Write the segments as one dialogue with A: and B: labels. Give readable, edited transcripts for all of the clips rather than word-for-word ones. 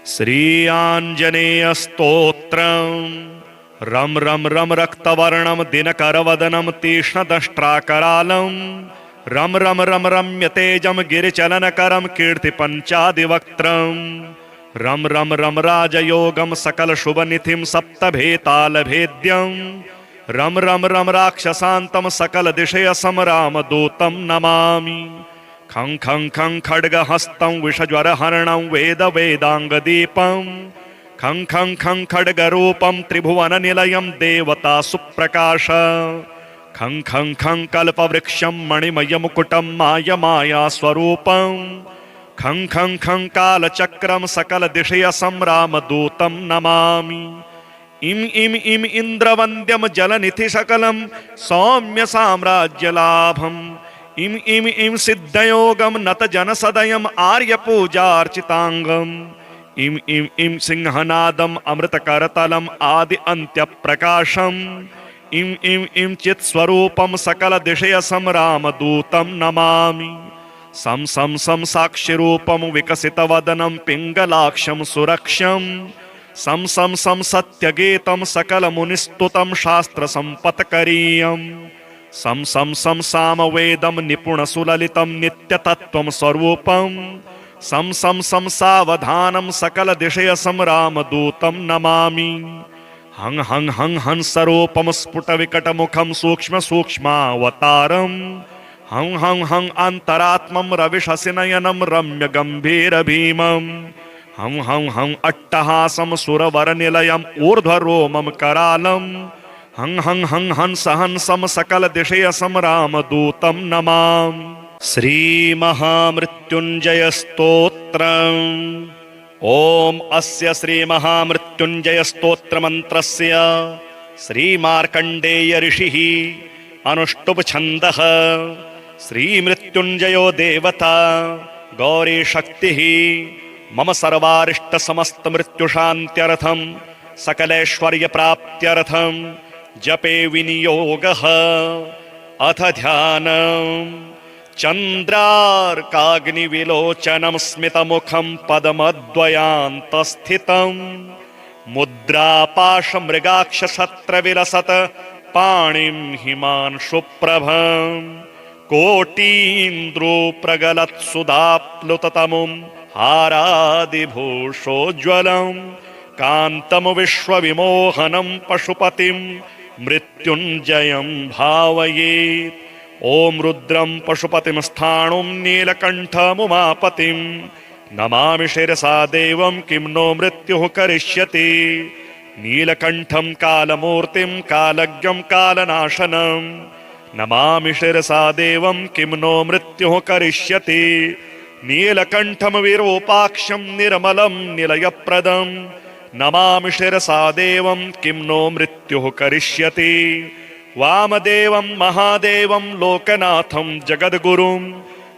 A: श्री आंजनेय स्तोत्रम्। रम रम रम रक्तवर्णम दिनकरवदनम तीक्ष्णदष्ट्राकरालम् रम रम रम रम्यतेजम गिरिचलनकरम कीर्तिपञ्चादिवक्त्रम् रम रम रम राजयोगम सकल शुभनिधिं सप्तभेतालभेद्यम् रम रम रम राक्षसान्तम सकल दिशय समरामदूतं नमामि। खं खं खं खड्गहस्तं विषज्वरहरणं वेद वेदांगदीपं खं खं खं खड्गरूपं त्रिभुवननिलयं देवता सुप्रकाश खं खं खं कल्पवृक्षं मणिमयमुकुटं माया स्वरूपं खं खं खं कालचक्रं सकल दिशय संरामदूतं नमामि। इम इम इम इंद्रवन्द्यम जलनिधि सकलं सौम्य साम्राज्यलाभम् इम इम इम सिद्धयोगम नत जनसदयम आर्यपूजार्चितांगम इम इम इम सिंहनादम अमृतकरतलम आदि अंत्यप्रकाशम इम इम इम चित्स्वरूपम सकल दिशय संरामदूतं नमामि। सम सम सम साक्षिरूपम विकसितवदनं पिंगलाक्षं सुरक्षं सम सम सम सत्यगीतं सकल मुनिस्तुतं शास्त्र संपत्करीयं सम सम सम सामवेदं निपुण सुललितं नित्यतत्त्वं स्वरूपं सम सम सम सावधानं सकल दिशय संरामदूतं नमामि। हं हं हं हंसरूपं स्फुटविकटमुखं सूक्ष्म सूक्ष्मावतारं हं हं हं अन्तरात्मं रविशसिनयनं रम्य गम्भीरभीमं हं हं हं अट्टहासं सुरवरनिलयम् ऊर्ध्वरोमं करालं हं हं हं हंस हंसं सकल दिशय संरामदूतं नमामि। श्रीमहामृत्युञ्जय स्तोत्रम्। ओम अस्य श्रीमहामृत्युञ्जय स्तोत्रमन्त्रस्य श्रीमार्कण्डेय ऋषिः अनुष्टुप् छन्दः। श्रीमृत्युञ्जयो देवता गौरी शक्तिः मम सर्वारिष्ट समस्त मृत्युशान्त्यर्थं सकलैश्वर्यप्राप्त्यर्थं जपे विनियोगः। अथ ध्यानम्। चन्द्रार्काग्निविलोचनं स्मितमुखं पद्मद्वयान्तस्थितं मुद्रापाशमृगाक्षछत्रविलसत् पाणिं हिमांशुप्रभं कोटीन्द्रोप्रगलत्सुधाप्लुततमुं हारादिभूषोज्ज्वलं कान्तं विश्वविमोहनं पशुपतिं मृत्युञ्जयं भावयेत्। ओम रुद्रं पशुपतिं स्थाणुं नीलकण्ठमुमापतिं नमामि शिरसा देवं किं नो मृत्युः करिष्यति। नीलकण्ठं कालमूर्तिं कालज्ञं कालनाशनं नमामि शिरसा देवं किं नो मृत्युः करिष्यति। नीलकण्ठं विरूपाक्षं निर्मलं निलयप्रदं नमामि शिरसा देवं किं नो मृत्युः करिष्यति। वामदेवं महादेवं लोकनाथं जगद्गुरुं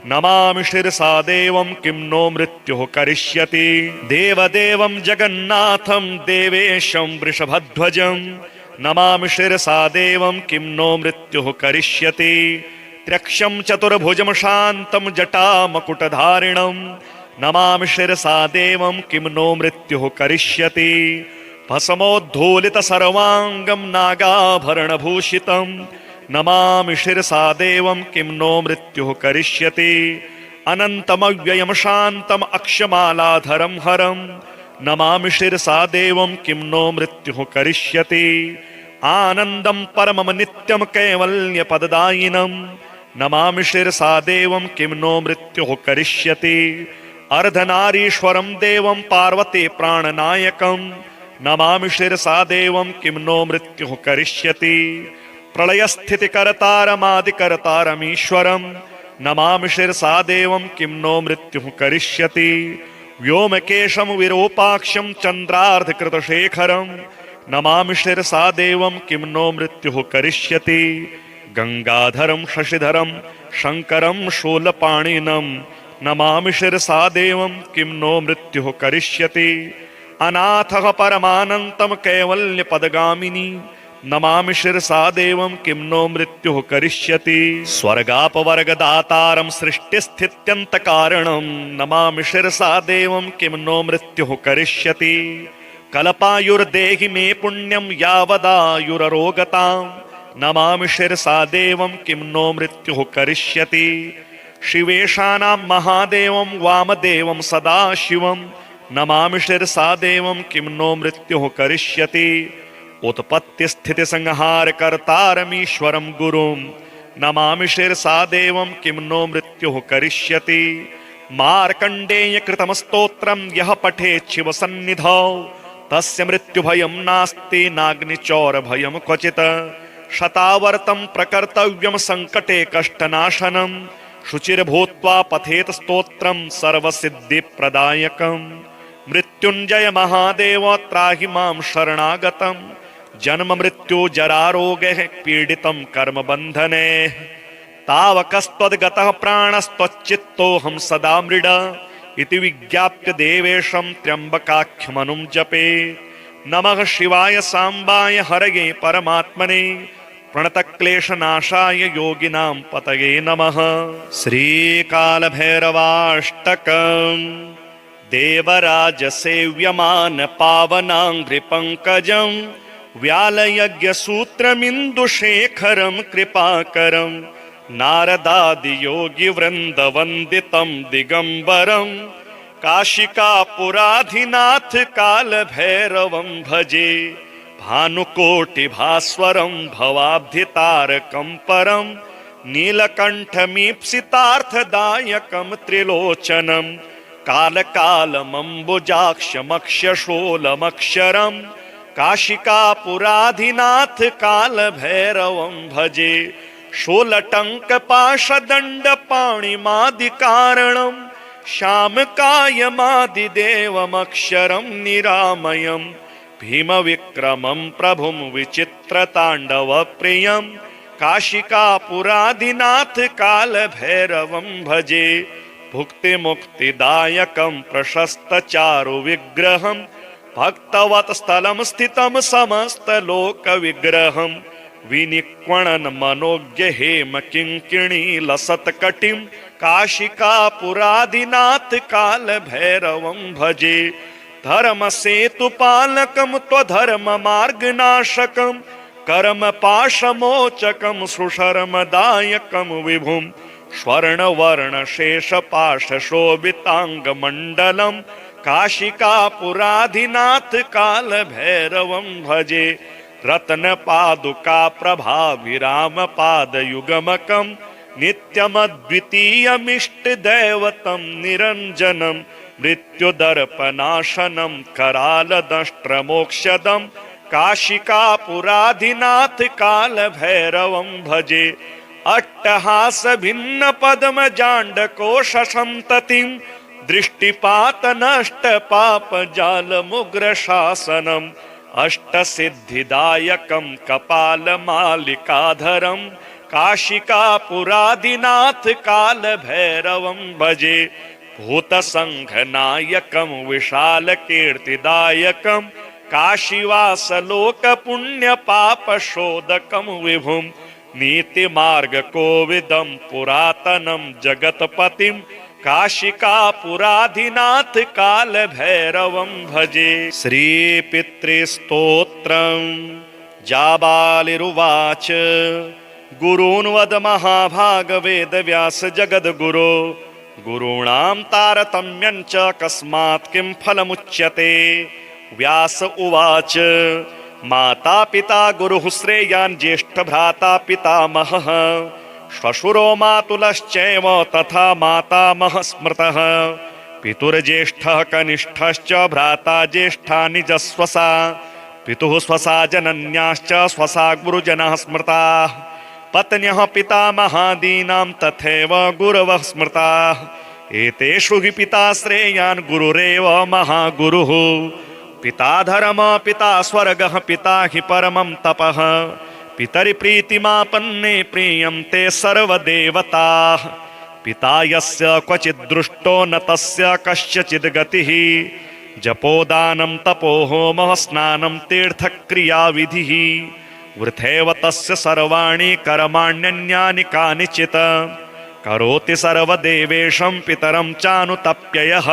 A: नमामि शिरसा देवं किं नो मृत्युः करिष्यति। देवदेवं जगन्नाथं देवेशं वृषभध्वजं नमामि शिरसा देवं किं नो मृत्युः करिष्यति। त्र्यक्षं चतुर्भुजं शान्तं जटामकुटधारिणं नमामि शिरसा देवं किं नो मृत्युः करिष्यति। भस्मोद्धूलित सर्वांगं नागाभरणभूषितं नमामि शिरसा देवं किं नो मृत्युः करिष्यति। अनन्तमव्ययं शान्तम् अक्षमालाधरं हरं नमामि शिरसा देवं किं नो मृत्युः करिष्यति। आनन्दं परमं नित्यं कैवल्यपददायिनं नमामि शिरसा देवं किं नो मृत्युः करिष्यति। अर्धनारीश्वरं देवं पार्वती प्राणनायकं नमामि शिरसा देवं किं नो मृत्युः करिष्यति। प्रलयस्थितिकर्तारमादिकर्तारमीश्वरं नमामि शिरसा देवं किं नो मृत्युः करिष्यति। व्योमकेशं विरूपाक्षं चन्द्रार्धकृतशेखरं नमामि शिरसा देवं किं नो मृत्युः करिष्यति। गंगाधरं शशिधरं शङ्करं शूलपाणिनं नमामि शिरसा देवं किं नो मृत्युः करिष्यति। अनाथः परमानन्तं कैवल्यपदगामिनी नमामि शिरसा देवं किं नो मृत्युः करिष्यति। स्वर्गापवर्गदातारं सृष्टिस्थित्यन्तकारणं नमामि शिरसा देवं किं नो मृत्युः करिष्यति। कल्पायुर्देहि मे पुण्यं यावदायुररोगतां नमामि शिरसा देवं किं नो मृत्युः करिष्यति। शिवेशानां महादेवं वामदेवं सदाशिवं नमामि शिरसा देवं किं नो मृत्युः करिष्यति। उत्पत्तिस्थितिसंहारकर्तारमीश्वरं गुरुं नमामि शिरसा देवं किं नो मृत्युः करिष्यति। मार्कण्डेयकृतं स्तोत्रं यः पठेत् शिवसन्निधौ तस्य मृत्युभयं नास्ति नाग्निचौरभयं क्वचित्। शतावर्तं प्रकर्तव्यं सङ्कटे कष्टनाशनं शुचिर्भूत्वा पठेत् स्तोत्रं सर्वसिद्धिप्रदायकं। मृत्युञ्जय महादेव त्राहि मां शरणागतं जन्म मृत्यु जरारोगैः पीडितं कर्मबन्धने। तावकस्त्वद्गतः प्राणस्त्वच्चित्तोऽहं सदा मृड इति विज्ञाप्य देवेशं त्र्यम्बकाख्यमनुं जपे। नमः शिवाय साम्बाय हरये परमात्मने प्रणतक्लेशनाशाय योगिनां पतये नमः। श्रीकालभैरवाष्टकम् देवराजसेव्यमान पावनाङ्घ्रिपङ्कजं व्यालयज्ञसूत्रमिन्दुशेखरं कृपाकरं नारदादियोगिवृन्दवन्दितं दिगम्बरं काशिकापुराधिनाथ कालभैरवं भजे। भानुकोटिभास्वरं भवाब्धितारकं परं नीलकण्ठमीप्सितार्थदायकं त्रिलोचनं कालकालमम्बुजाक्षमक्षशोलमक्षरं काशिकापुराधिनाथ कालभैरवं भजे। शूलटङ्कपाशदण्डपाणिमादिकारणं श्यामकायमादिदेवमक्षरं निरामयं भीमविक्रमं प्रभुं विचित्रताण्डवप्रियं काशिकापुराधिनाथ कालभैरवं भजे। भुक्तिमुक्तिदायकं प्रशस्तचारुविग्रहं भक्तवत्स्थलं स्थितं समस्तलोकविग्रहं विनिक्वणन् मनोज्ञहेम किङ्किणीलसत्कटिं काशिकापुराधिनाथ कालभैरवं भजे। धर्मसेतुपालकं त्वधर्ममार्गनाशकं कर्मपाशमोचकं सुशर्मदायकं विभुं स्वर्णवर्णशेषपाशशोभिताङ्गमण्डलं काशिकापुराधिनाथ कालभैरवं भजे। रत्नपादुकाप्रभाभिरामपादयुगमकं नित्यमद्वितीयमिष्टदैवतं निरञ्जनं मृत्युदर्पनाशनं करालदंष्ट्रमोक्षदं काशिकापुराधिनाथ कालभैरवं भजे। अट्टहासभिन्नपद्मजाण्डकोशसन्ततिं दृष्टिपातनष्टपापजालमुग्रशासनम् अष्टसिद्धिदायकं कपालमालिकाधरं काशिकापुराधिनाथ कालभैरवं भजे। भूतसङ्घनायकं विशालकीर्तिदायकं काशीवासलोकपुण्यपापशोधकं विभुं नीतिमार्गकोविदं पुरातनं जगत्पतिं काशिकापुराधिनाथ कालभैरवं भजे। श्रीपितृस्तोत्रं जाबालिरुवाच गुरून् वद महाभागवेदव्यास जगद्गुरो गुरूणां तारतम्यं च कस्मात् किं फलमुच्यते। व्यास उवाच माता पिता गुरुः श्रेयान् ज्येष्ठभ्राता पितामहः श्वशुरो मातुलश्चैव तथा मातामहः स्मृतः पितुर्ज्येष्ठः कनिष्ठश्च भ्राता ज्येष्ठा निजस्वसा पितुः स्वसा जनन्याश्च स्वसा गुरुजनः स्मृताः पत्न्यः पितामहादीनां तथैव गुरवः स्मृताः एतेषु हि पिता श्रेयान् गुरुरेव महागुरुः पिता धर्म पिता स्वर्गः पिता हि परमं तपः पितरि प्रीतिमापन्ने प्रीयन्ते सर्वदेवताः पिता यस्य क्वचित् दृष्टो न तस्य कस्यचिद् गतिः जपोदानं तपो होमः स्नानं तीर्थक्रियाविधिः वृथैव तस्य सर्वाणि कर्माण्यन्यानि कानिचित् करोति सर्वदेवेशं पितरं चानुतप्ययः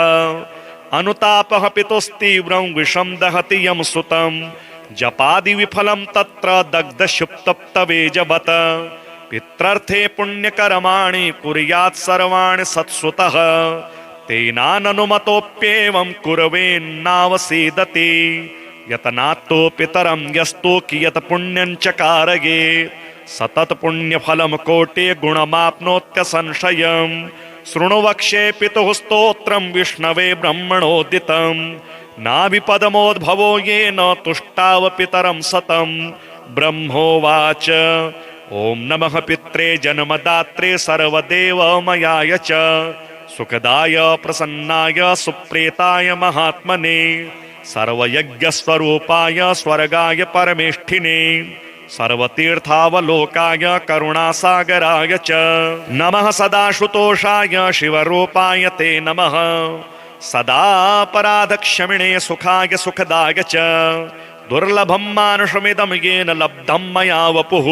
A: अनुतापः पितुस्तीव्रं विषं दहति यं सुतं जपादि विफलं तत्र दग्धशुप्तप्तवेजवत् पित्रर्थे पुण्यकर्माणि कुर्यात् सर्वाणि सत्सुतः तेनाननुमतोऽप्येवं कुर्वेन्नावसीदति यतनात्तो पितरं यस्तु कियत् पुण्यं च कारये सतत पुण्यफलं कोटि गुणमाप्नोत्यसंशयम् शृणु वक्ष्ये पितुः स्तोत्रं विष्णवे ब्रह्मणोदितं नाभिपदमोद्भवो येन तुष्टाव पितरं सतं ब्रह्मोवाच ॐ नमः पित्रे जन्मदात्रे सर्वदेवमयाय च सुखदाय प्रसन्नाय सुप्रेताय महात्मने सर्वयज्ञस्वरूपाय स्वर्गाय परमेष्ठिने सर्वतीर्थावलोकाय करुणासागराय च नमः सदाशुतोषाय शिवरूपाय ते नमः सदापराधक्षमिणे सुखाय सुखदाय च दुर्लभं मानुषमिदं येन लब्धं मया वपुः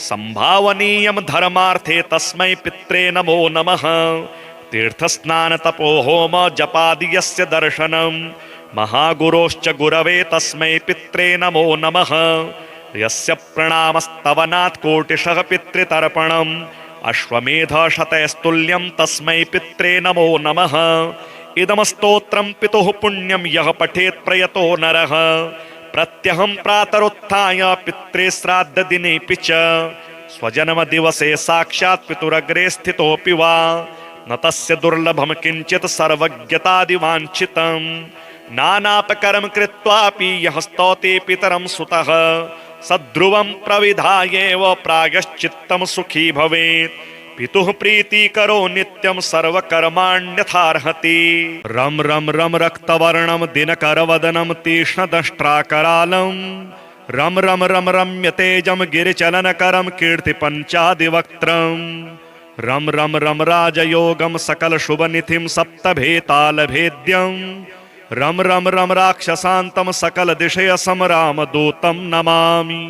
A: संभावनीयं धर्मार्थे तस्मै पित्रे नमो नमः तीर्थस्नान तपो होम जपादि यस्य दर्शनं महागुरोश्च गुरवे तस्मै पित्रे नमो नमः यस्य प्रणामस्तवनात् कोटिशः पितृतर्पणम् अश्वमेध शतैस्तुल्यं तस्मै पित्रे नमो नमः इदं स्तोत्रं पितुः पुण्यं यः पठेत् प्रयतो नरः प्रत्यहं प्रातरुत्थाय पित्रे श्राद्धदिनेऽपि च स्वजन्मदिवसे साक्षात् पितुरग्रे स्थितोऽपि वा न तस्य दुर्लभं किञ्चित् सर्वज्ञतादिवाञ्छितं नानापकर्म कृत्वापि यः स्तौति पितरं सुतः सद्ध्रुवं प्रविधायेव प्रायश्चित्तं सुखी भवेत् पितुः प्रीतिकरो नित्यं सर्वकर्माण्यथार्हति रं रं रं रक्तवर्णं दिनकरवदनं तीक्ष्णदष्ट्राकरालं रं रं रं रम्यतेजं गिरिचलनकरं कीर्तिपञ्चादिवक्त्रं रं रं रं राजयोगं सकलशुभनिधिं सप्तभेतालभेद्यं रं रं रं राक्षसान्तं सकलदिशयसंरामदूतं नमामि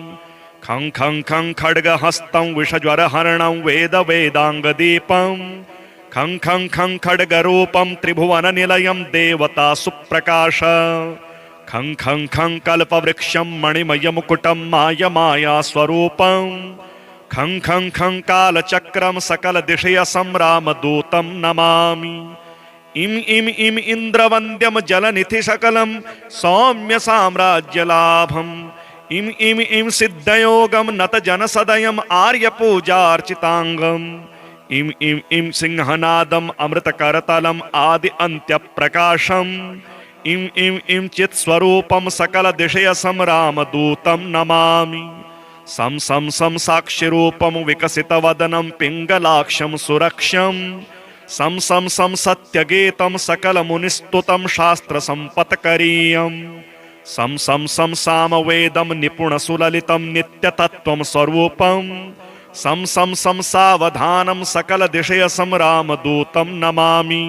A: खं खं खं खड्गहस्तं विषज्वरहरणं वेदाङ्गदीपं खं खं खं खड्गरूपं त्रिभुवननिलयं देवता सुप्रकाश खं खं खं कल्पवृक्षं मणिमयमुकुटं मायमायास्वरूपं खं खं खं कालचक्रं सकलदिशयसंरामदूतं नमामि इम इम इम इन्द्रवन्द्यं जलनिधिशकलं सौम्य साम्राज्यलाभम् इम इम इम सिद्धयोगं नतजनसदयम् आर्यपूजार्चिताङ्गम् इम इम इम सिंहनादम् अमृतकरतलम् आदि अन्त्यप्रकाशम् इम इम इम चित्स्वरूपं सकलदिशयसंरामदूतं नमामि सं सं सं साक्षिरूपं विकसितवदनं पिङ्गलाक्षं सुरक्षम् सं सं सं सत्यगीतं सकलमुनिस्तुतं शास्त्रसम्पत्करीयम् सं सं सं सामवेदं निपुणसुललितं नित्यतत्त्वं स्वरूपं सं सं सं सावधानं सकलदिशयसंरामदूतं नमामि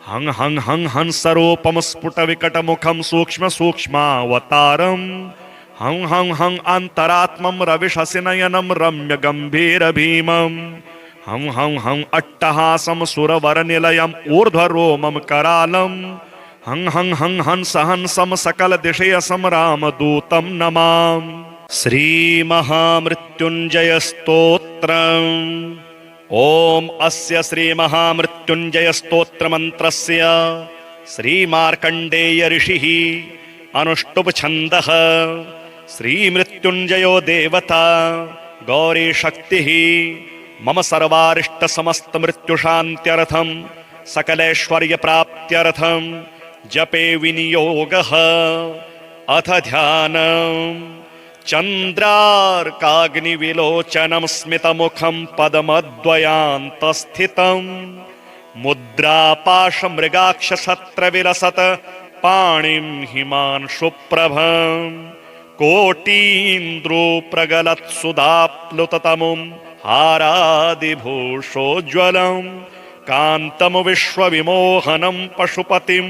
A: हं हं हं हंसरूपं स्फुटविकटमुखं सूक्ष्मसूक्ष्मावतारं हं हं हं अन्तरात्मं रविशशिनयनं रम्यगम्भीरभीमं हं हं हं अट्टहासं सुरवरनिलयम् ऊर्ध्वरोमं करालं हं हं हं हंस हंसं सकलदिशयसंरामदूतं नमामि श्रीमहामृत्युञ्जयस्तोत्रम् ॐ अस्य श्रीमहामृत्युञ्जयस्तोत्रमन्त्रस्य श्रीमार्कण्डेय ऋषिः अनुष्टुप् छन्दः श्रीमृत्युञ्जयो देवता गौरीशक्तिः मम सर्वारिष्टसमस्तमृत्युशान्त्यर्थं सकलैश्वर्यप्राप्त्यर्थं जपे विनियोगः अथ ध्यानम् चन्द्रार्काग्निविलोचनं स्मितमुखं पद्मद्वयान्तस्थितं मुद्रापाशमृगाक्षशत्रविलसत् पाणिं हिमांशुप्रभं कोटीन्द्रोप्रगलत्सुधाप्लुततमुं हारादिभूषोज्ज्वलं कान्तं विश्वविमोहनं पशुपतिं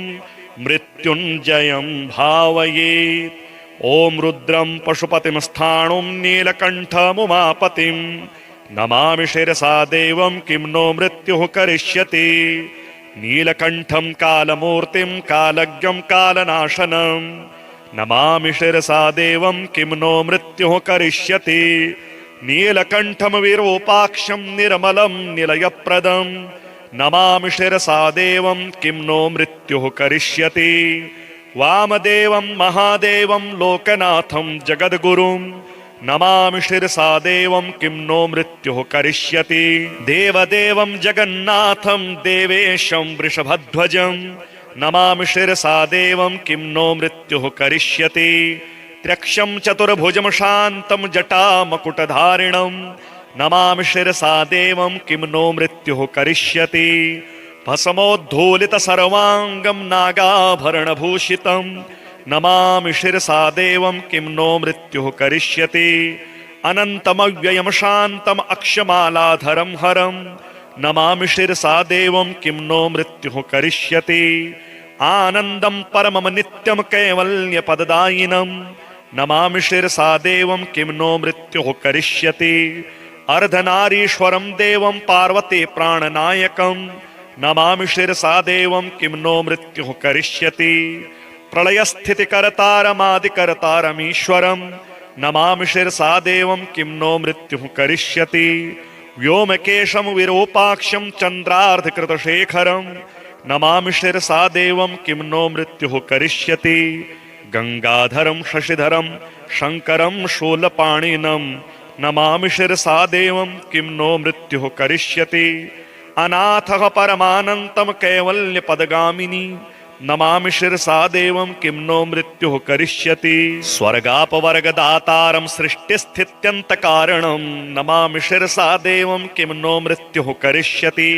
A: मृत्युञ्जयं भावयेत् ॐ रुद्रं पशुपतिं स्थाणुं नीलकण्ठमुमापतिं नमामि शिरसा देवं किं नो मृत्युः करिष्यति। नीलकण्ठं कालमूर्तिं कालज्ञं कालनाशनं नमामि शिरसा देवं किं नो मृत्युः करिष्यति। नीलकण्ठं विरूपाक्षं निर्मलं निलयप्रदं नमामि शिरसा देवं किं नो मृत्युः करिष्यति। वामदेवं महादेवं लोकनाथं जगद्गुरुं नमामि शिरसा देवं किं नो मृत्युः करिष्यति। देवदेवं जगन्नाथं देवेशं वृषभध्वजं नमामि शिरसा देवं किं नो मृत्युः करिष्यति। त्र्यक्षं चतुर्भुजं शान्तं जटामकुटधारिणं नमामि शिरसा देवं किं नो मृत्युः करिष्यति। भस्मोद्धूलित सर्वांगं नागाभरणभूषितं नमामि शिरसा देवं किं नो मृत्युः करिष्यति। अनन्तमव्ययं शान्तम् अक्षमालाधरं हरं नमामि शिरसा देवं किं नो मृत्युः करिष्यति। आनन्दं परमं नित्यं कैवल्यपददायिनं नमामि शिरसा देवं किं नो मृत्युः करिष्यति। अर्धनारीश्वरं देवं पार्वती प्राणनायकं नमामि शिरसा देवं किं नो मृत्युः करिष्यति। प्रलयस्थितिकर्तारमादिकर्तारमीश्वरं नमामि शिरसा देवं किं नो मृत्युः करिष्यति। व्योमकेशं विरूपाक्षं चन्द्रार्धकृतशेखरं नमामि शिरसा देवं किं नो मृत्युः करिष्यति। गंगाधरं शशिधरं शंकरं शूलपाणिनं नमामि शिरसा देवं किं नो मृत्युः करिष्यति। अनाथः परमानन्तं कैवल्यपदगामिनी नमामि शिरसा देवं किं नो मृत्युः करिष्यति। स्वर्गापवर्गदातारं सृष्टिस्थित्यन्तकारणं नमामि शिरसा देवं किं नो मृत्युः करिष्यति।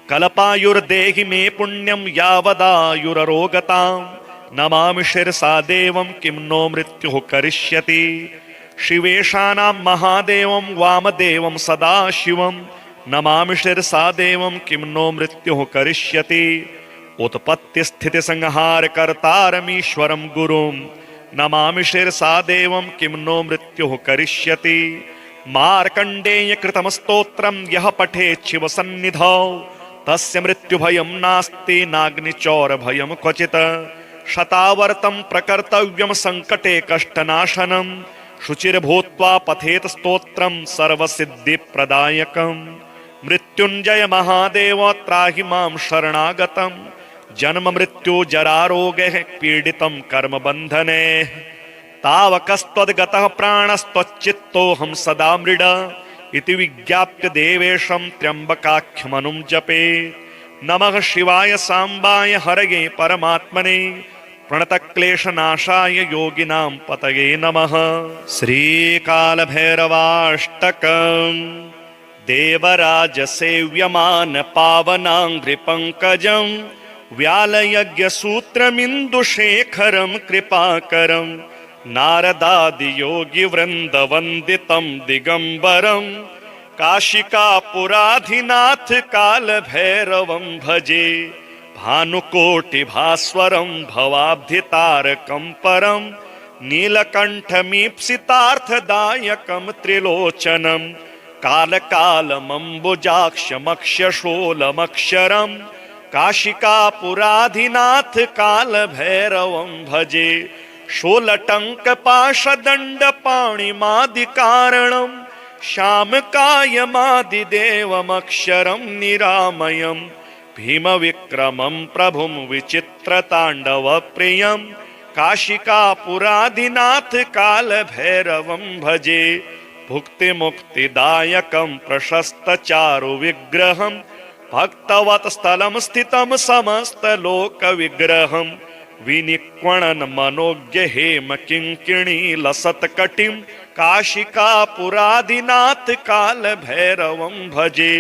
A: कल्पायुर्देहि मे पुण्यं यावदायुररोगतां नमामि शिरसा देवं किं नो मृत्युः करिष्यति। शिवेशानां महादेवं वामदेवं सदाशिवं नमामि शिरसा देवं किं नो मृत्युः करिष्यति। उत्पत्तिस्थितिसंहारकर्तारमीश्वरं गुरुं नमामि शिरसा देवं किं नो मृत्युः करिष्यति। मार्कण्डेयकृतं स्तोत्रं यः पठेत् शिवसन्निधौ तस्य मृत्युभयं नास्ति नाग्निचौरभयं क्वचित्। शतावर्तं प्रकर्तव्यं सङ्कटे कष्टनाशनं शुचिर्भूत्वा पठेत् स्तोत्रं सर्वसिद्धिप्रदायकं। मृत्युञ्जय महादेव त्राहि मां शरणागतं जन्म मृत्यु जरारोगैः पीडितं कर्मबन्धने। तावकस्त्वद्गतः प्राणस्त्वच्चित्तोऽहं सदा मृड इति विज्ञाप्य देवेशं त्र्यम्बकाख्यमनुं जपे। नमः शिवाय साम्बाय हरये परमात्मने प्रणतक्लेशनाशाय योगिनां पतये नमः। श्रीकालभैरवाष्टकम् देवराजसेव्यमान पावनाङ्घ्रिपङ्कजं व्यालयज्ञसूत्रमिन्दुशेखरं कृपाकरं नारदादियोगिवृन्दवन्दितं दिगम्बरं काशिकापुराधिनाथ कालभैरवं भजे। भानुकोटिभास्वरं भवाब्धितारकं परं नीलकण्ठमीप्सितार्थदायकं त्रिलोचनं कालकालमम्बुजाक्षमक्षशूलमक्षरं काशिकापुराधिनाथ कालभैरवं भजे। शूलटङ्कपाशदण्डपाणिमादिकारणं श्यामकायमादिदेवमक्षरं निरामयं भीमविक्रमं प्रभुं विचित्रताण्डवप्रियं काशिकापुराधिनाथ कालभैरवं भजे। भुक्तिमुक्तिदायकं प्रशस्तचारुविग्रहं भक्तवत्स्थलं स्थितं समस्तलोकविग्रहं विनिक्वणन् मनोज्ञहेम किङ्किणी लसत्कटिं काशिकापुराधिनाथ कालभैरवं भजे।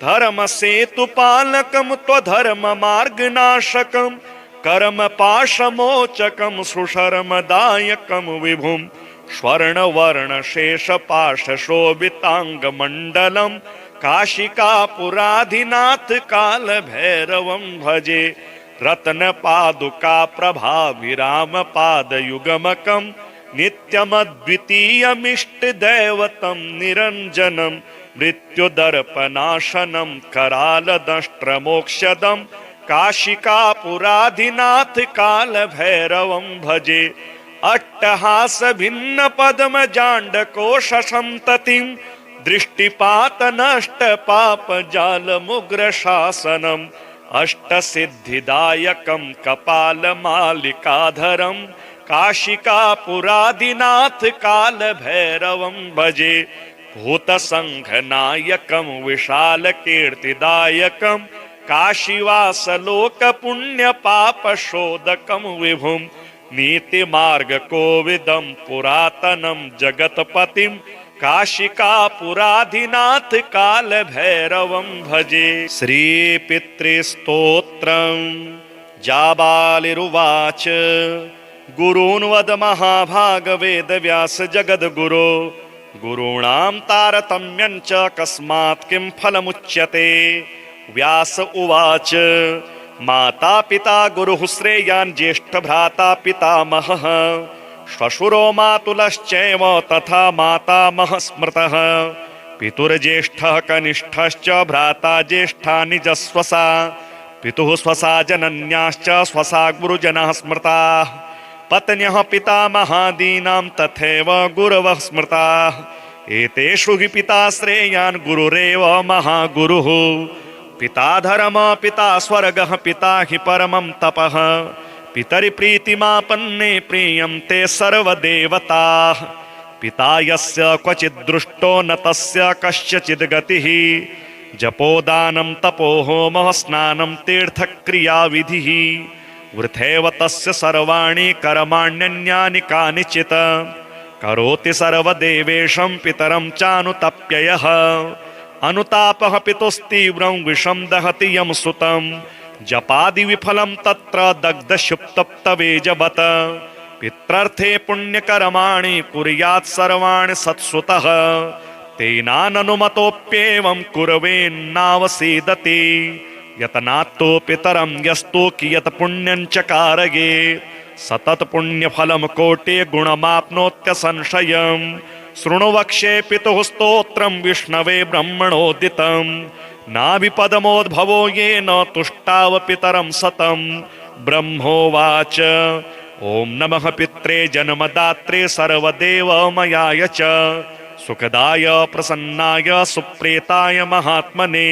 A: धर्मसेतुपालकं त्वधर्ममार्गनाशकं कर्मपाशमोचकं सुशर्मदायकं विभुं स्वर्णवर्णशेषपाशशोभिताङ्गमण्डलं काशिकापुराधिनाथ कालभैरवं भजे। रत्नपादुका प्रभाभिरामपादयुगमकं नित्यमद्वितीयमिष्टदैवतं निरञ्जनं मृत्युदर्पनाशनं करालदंष्ट्रमोक्षदं काशिकापुराधिनाथ कालभैरवं भजे। अट्टहास भिन्न पद्मजाण्डकोश संततिं दृष्टिपात नष्ट पाप जाल मुग्र शासनम अष्टसिद्धिदायकं कपालमालिकाधरं काशिकापुरादिनाथ कालभैरवं भजे। भूतसंघनायकं विशालकीर्तिदायकं काशीवासलोकपुण्यपापशोधकं विभुं नीतिमार्गकोविदं पुरातनं जगत्पतिं काशिकापुराधिनाथ कालभैरवं भजे। श्रीपितृस्तोत्रं जाबालिरुवाच गुरून् वद महाभागवेदव्यास जगद्गुरो गुरूणां तारतम्यं च कस्मात् किं फलमुच्यते। व्यास उवाच माता पिता गुरुः श्रेयान् ज्येष्ठभ्राता पितामहः श्वशुरो मातुलश्चैव तथा मातामहः स्मृतः पितुर्ज्येष्ठः कनिष्ठश्च भ्राता ज्येष्ठा निजस्वसा पितुः स्वसा जनन्याश्च स्वसा गुरुजनः स्मृताः पत्न्यः पितामहादीनां तथैव गुरवः स्मृताः एतेषु हि पिता श्रेयान् गुरुरेव महागुरुः पिता धर्म पिता स्वर्गः पिता हि परमं तपः पितरि प्रीतिमापन्ने प्रीयन्ते सर्वदेवताः पिता यस्य क्वचित् दृष्टो न तस्य कस्यचिद् गतिः जपोदानं तपो होमः स्नानं तीर्थक्रियाविधिः वृथैव तस्य सर्वाणि कर्माण्यन्यानि कानिचित् करोति सर्वदेवेशं पितरं चानुतप्ययः अनुतापः पितुस्तीव्रं विषं दहति यं सुतं जपादि विफलं तत्र दग्धशुप्तप्तवेजवत् पित्रर्थे पुण्यकर्माणि कुर्यात् सर्वाणि सत्सुतः तेनाननुमतोऽप्येवं कुर्वेन्नावसीदति यतनात्तो पितरं यस्तु कियत् पुण्यं च कारयेत् सतत पुण्यफलं कोटि गुणमाप्नोत्यसंशयम् शृणु वक्ष्ये पितुः स्तोत्रं विष्णवे ब्रह्मणोदितं नाभिपदमोद्भवो येन तुष्टाव पितरं सतं ब्रह्मोवाच ॐ नमः पित्रे जन्मदात्रे सर्वदेवमयाय च सुखदाय प्रसन्नाय सुप्रेताय महात्मने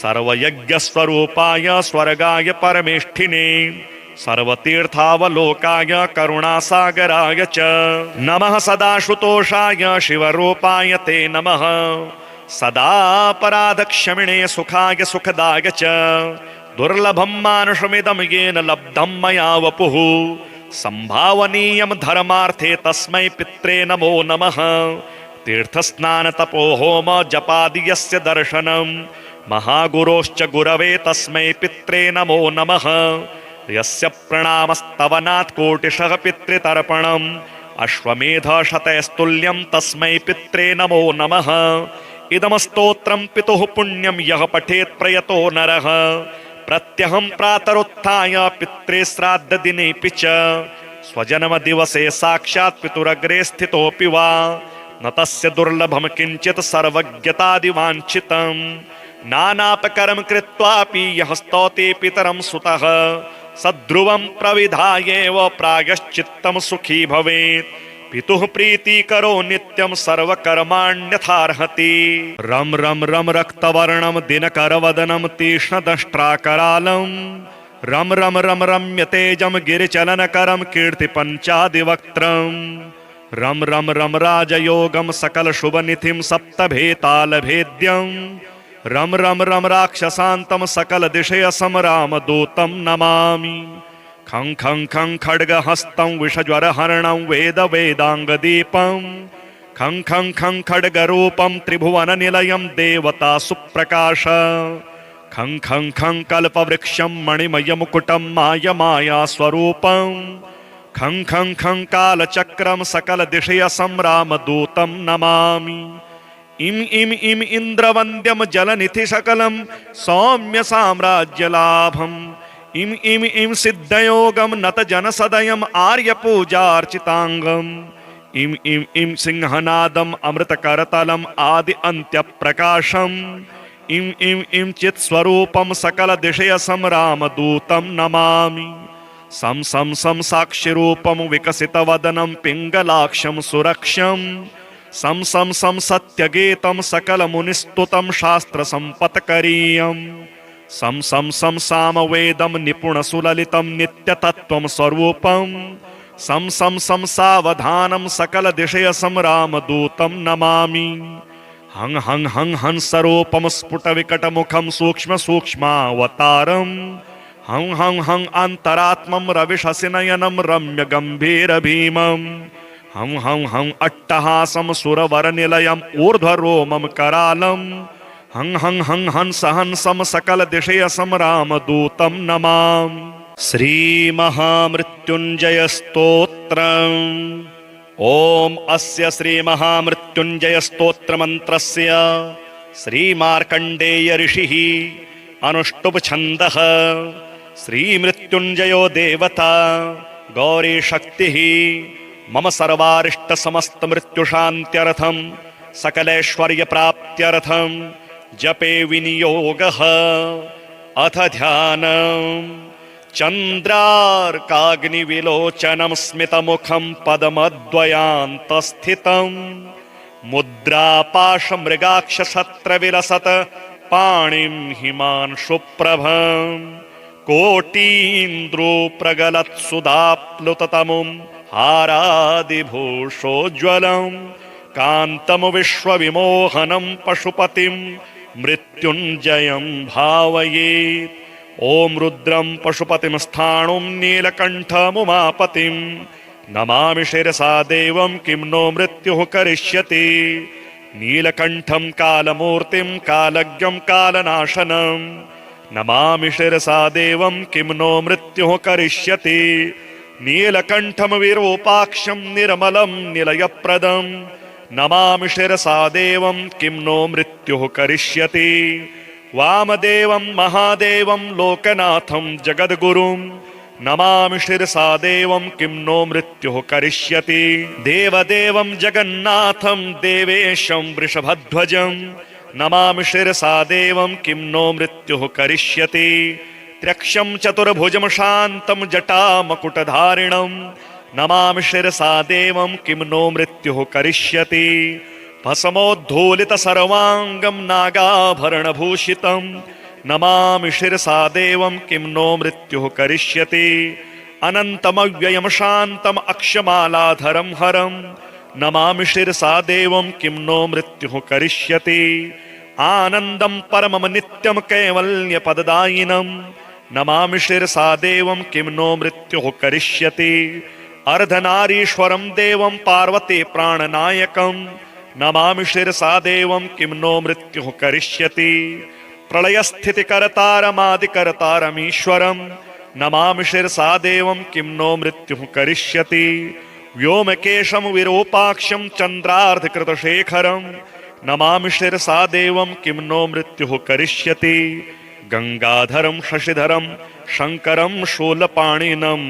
A: सर्वयज्ञस्वरूपाय स्वर्गाय परमेष्ठिने सर्वतीर्थावलोकाय करुणासागराय च नमः सदाशुतोषाय शिवरूपाय ते नमः सदापराधक्षमिणे सुखाय सुखदाय च दुर्लभं मानुषमिदं येन लब्धं मया वपुः संभावनीयं धर्मार्थे तस्मै पित्रे नमो नमः तीर्थस्नान तपो होम जपादि यस्य दर्शनं महागुरोश्च गुरवे तस्मै पित्रे नमो नमः यस्य प्रणामस्तवनात् कोटिशः पितृतर्पणम् अश्वमेधशतैस्तुल्यं तस्मै पित्रे नमो नमः इदं स्तोत्रं पितुः पुण्यं यः पठेत् प्रयतो नरः प्रत्यहं प्रातरुत्थाय पित्रे श्राद्धदिनेऽपि च स्वजन्मदिवसे साक्षात् पितुरग्रे स्थितोऽपि वा न तस्य दुर्लभं किञ्चित् सर्वज्ञतादिवाञ्छितं नानापकर्म कृत्वापि यः स्तौति पितरं सुतः सद्ध्रुवं प्रविधायेव प्रायश्चित्तं सुखी भवेत् पितुः प्रीतिकरो नित्यं सर्वकर्माण्यथार्हति रं रं रं रक्तवर्णं दिनकरवदनं तीक्ष्णदंष्ट्राकरालं रं रं रं रम्यतेजं गिरिचलनकरं कीर्तिपञ्चादिवक्त्रं रं रं रं राजयोगं सकलशुभनिधिं सप्तभेतालभेद्यं रं रं रं राक्षसान्तं सकलदिशयसंरामदूतं नमामि खं खं खं खड्गहस्तं विषज्वरहरणं वेदवेदाङ्गदीपं खं खं खं खड्गरूपं त्रिभुवननिलयं देवता सुप्रकाश खं खं खं कल्पवृक्षं मणिमयमुकुटं मायमायास्वरूपं खं खं खं कालचक्रं सकलदिशयसंरामदूतं नमामि इम इम इम इन्द्रवन्द्यं जलनिधिशकलं सौम्य साम्राज्यलाभम् इम इम इम सिद्धयोगं नतजनसदयम् आर्यपूजार्चिताङ्गम् इं इं इं सिंहनादम अमृतकरतलम आदि अंत्य प्रकाशम इं इं इं चित् स्वरूपम सकल दिशय संरामदूतम नमामि। सं सं सं साक्षि रूपम विकसित वदनम पिंगलाक्षम सुरक्षम सं सं सं सत्यगीतम सकल मुनिस्तुतम शास्त्र संपत्करीयम सं सं सं सामवेदम निपुण सुललितम नित्य तत्वम स्वरूपम सं सं सं सावधानम सकल दिशय संरामदूतम नमामि। हं हं हं हंसरूपम स्फुट विकट मुखम सूक्ष्म सूक्ष्मावतारम हं हं हं अंतरात्मम रविशसिनयनम रम्य गंभीर भीमम हं हं हं अट्टहासम सुरवर निलयम ऊर्ध्वरोमम करालम हं हं हं हंस हंसम सकल दिशय संरामदूतम नमामि। श्री महामृत्युंजय स्तोत्रम्। ओम अस्य श्री महामृत्युंजय स्तोत्र मंत्रस्य श्री मार्कंडेय ऋषिः अनुष्टुप छन्दः श्री मृत्युंजयो देवता गौरी शक्तिः मम सर्वारिष्ट समस्त मृत्यु शान्त्यर्थं सकलैश्वर्य प्राप्त्यर्थं जपे विनियोगः। अथ ध्यानम्। चन्द्रार्काग्निविलोचनं स्मितमुखं पद्मद्वयान्तस्थितं मुद्रापाशमृगाक्षछत्रविलसत् पाणिं हिमांशुप्रभं कोटीन्द्रोप्रगलत्सुधाप्लुततमुं हारादिभूषोज्ज्वलं कान्तं विश्वविमोहनं पशुपतिं मृत्युञ्जयं भावयेत्। ओम रुद्रम पशुपतिम स्थाणुं नीलकंठमुमापतिं नमामि शिरसा देवं किं नो मृत्युः करिष्यति। नीलकंठं कालमूर्तिं कालज्ञं कालनाशनं नमामि शिरसा देवं किं नो मृत्युः करिष्यति। नीलकंठं विरूपाक्षं निर्मलं निलयप्रदं नमामि शिरसा देवं किं नो मृत्युः करिष्यति। वामदेवं महादेवं लोकनाथं जगद्गुरुं नमामि शिरसा देवं किं नो मृत्युः करिष्यति। देवदेवं जगन्नाथं देवेशं वृषभध्वजं नमामि शिरसा देवं किं नो मृत्युः करिष्यति। त्र्यक्षं चतुर्भुजं शान्तं जटामकुटधारिणं नमामि शिरसा देवं किं नो मृत्युः करिष्यति। भस्मोद्धूलित सर्वांगं नागाभरणभूषितं नमामि शिरसा देवं किं नो मृत्युः करिष्यति। अनन्तमव्ययं शान्तम् अक्षमालाधरं हरं नमामि शिरसा देवं किं नो मृत्युः करिष्यति। आनन्दं परमं नित्यं कैवल्यपददायिनं नमामि शिरसा देवं किं नो मृत्युः करिष्यति। अर्धनारीश्वरं देवं पार्वती प्राणनायकं नमामि शिरसा देवं किं नो मृत्युः करिष्यति। प्रलयस्थितिकर्तारमादिकर्तारमीश्वरं नमामि शिरसा देवं किं नो मृत्युः करिष्यति। व्योमकेशं विरूपाक्षं चन्द्रार्धकृतशेखरं नमामि शिरसा देवं किं नो मृत्युः करिष्यति। गंगाधरं शशिधरं शंकरं शूलपाणिनं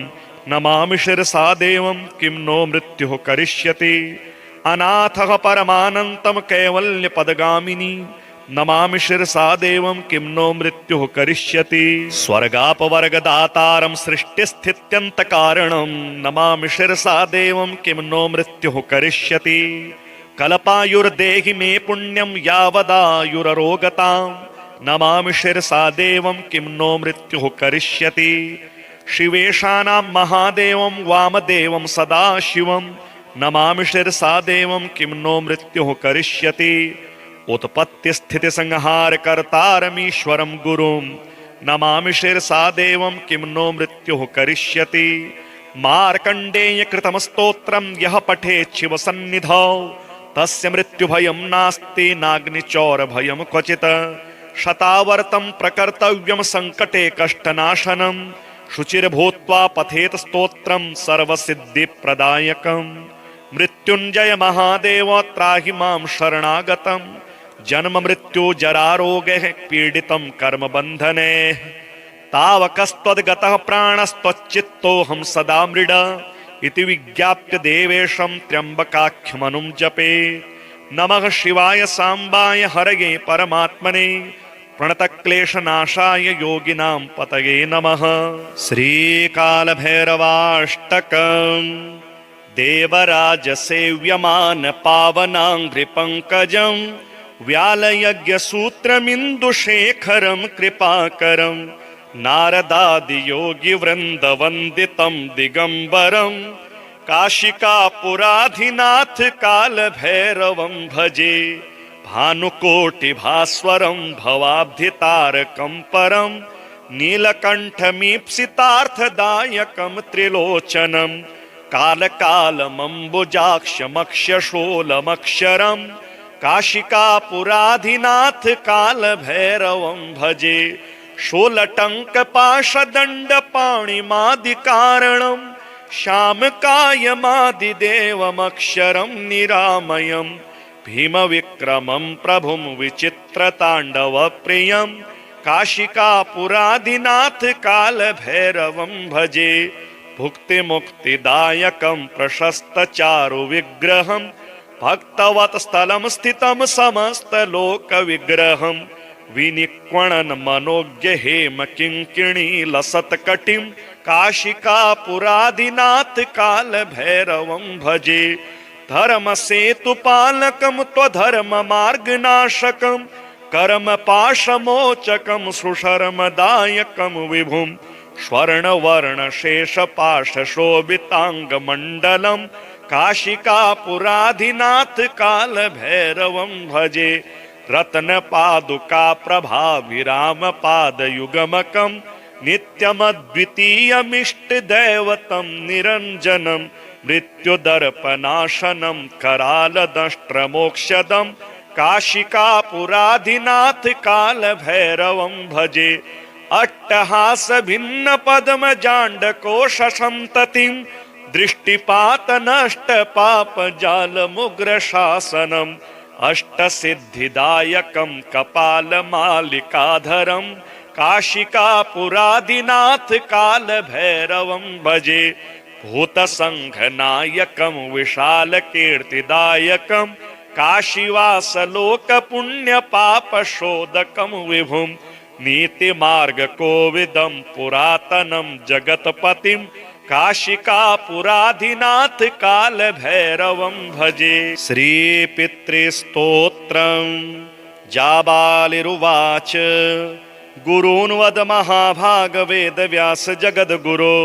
A: नमामि शिरसा देवं किं नो मृत्युः करिष्यति। अनाथः परमानन्तं कैवल्यपदगामिनी नमामि शिरसा देवं किं नो मृत्युः करिष्यति। स्वर्गापवर्गदातारं सृष्टिस्थित्यन्तकारणं नमामि शिरसा देवं किं नो मृत्युः करिष्यति। कल्पायुर्देहि मे पुण्यं यावदायुररोगतां नमामि शिरसा देवं किं नो मृत्युः करिष्यति। शिवेशानां महादेवं वामदेवं सदाशिवं नमामि शिरसा देवं किं नो मृत्युः करिष्यति। उत्पत्तिस्थितिसंहारकर्तारमीश्वरं गुरुं नमामि शिरसा देवं किं नो मृत्युः करिष्यति। मार्कण्डेयकृतं स्तोत्रं यः पठेत् शिवसन्निधौ तस्य मृत्युभयं नास्ति नाग्निचौरभयं क्वचित्। शतावर्तं प्रकर्तव्यं सङ्कटे कष्टनाशनं शुचिर्भूत्वा पठेत् स्तोत्रं सर्वसिद्धिप्रदायकम्। मृत्युंजय महादेव त्राहि मां शरणागतं जन्म मृत्यु जरारोगैः पीडितं कर्मबन्धनैः। तावकस्त्वद्गतः प्राणस्त्वच्चित्तोऽहं सदा मृड इति विज्ञाप्य देवेशं त्र्यम्बकाख्यमनुं जपे। नमः शिवाय सांबाय हरये परमात्मने प्रणतक्लेशनाशाय योगिनां पतये नमः। श्रीकालभैरवाष्टकम् देवराजसेव्यमान पावनाङ्घ्रिपङ्कजं व्यालयज्ञसूत्रमिन्दुशेखरं कृपाकरं नारदादियोगिवृन्दवन्दितं दिगम्बरं काशिकापुराधिनाथ कालभैरवं भजे। भानुकोटिभास्वरं भवाब्धितारकं परं नीलकण्ठमीप्सितार्थदायकं त्रिलोचनं कालकालमम्बुजाक्षमक्षशोलमक्षरं काशिकापुराधिनाथ कालभैरवं भजे। शूलटङ्कपाशदण्डपाणिमादिकारणं श्यामकायमादिदेवमक्षरं निरामयं भीमविक्रमं प्रभुं विचित्रताण्डवप्रियं काशिकापुराधिनाथ कालभैरवं भजे। भुक्तिमुक्तिदायकं प्रशस्तचारुविग्रहं भक्तवत्स्थलं स्थितं समस्तलोकविग्रहं विनिक्वणन् मनोज्ञहेम किङ्किणीलसत्कटिं काशिकापुराधिनाथ कालभैरवं भजे। धर्मसेतुपालकं त्वधर्ममार्गनाशकं कर्मपाशमोचकं सुशर्मदायकं विभुं स्वर्णवर्णशेषपाशशोभिताङ्गमण्डलं काशिकापुराधिनाथ कालभैरवं भजे। रत्नपादुकाप्रभाभिरामपादयुगमकं नित्यमद्वितीयमिष्टदैवतं निरञ्जनं मृत्युदर्पनाशनं करालदंष्ट्रमोक्षदं काशिकापुराधिनाथ कालभैरवं भजे। अट्टहासभिन्नपद्मजाण्डकोशसन्ततिं दृष्टिपातनष्टपापजालमुग्रशासनम् अष्टसिद्धिदायकं कपालमालिकाधरं काशिकापुराधिनाथ कालभैरवं भजे। भूतसङ्घनायकं विशालकीर्तिदायकं काशीवासलोकपुण्यपापशोधकं विभुं नीतिमार्गकोविदं पुरातनं जगत्पतिं काशिकापुराधिनाथ कालभैरवं भजे। श्रीपितृस्तोत्रं जाबालिरुवाच गुरून् वद महाभागवेदव्यास जगद्गुरो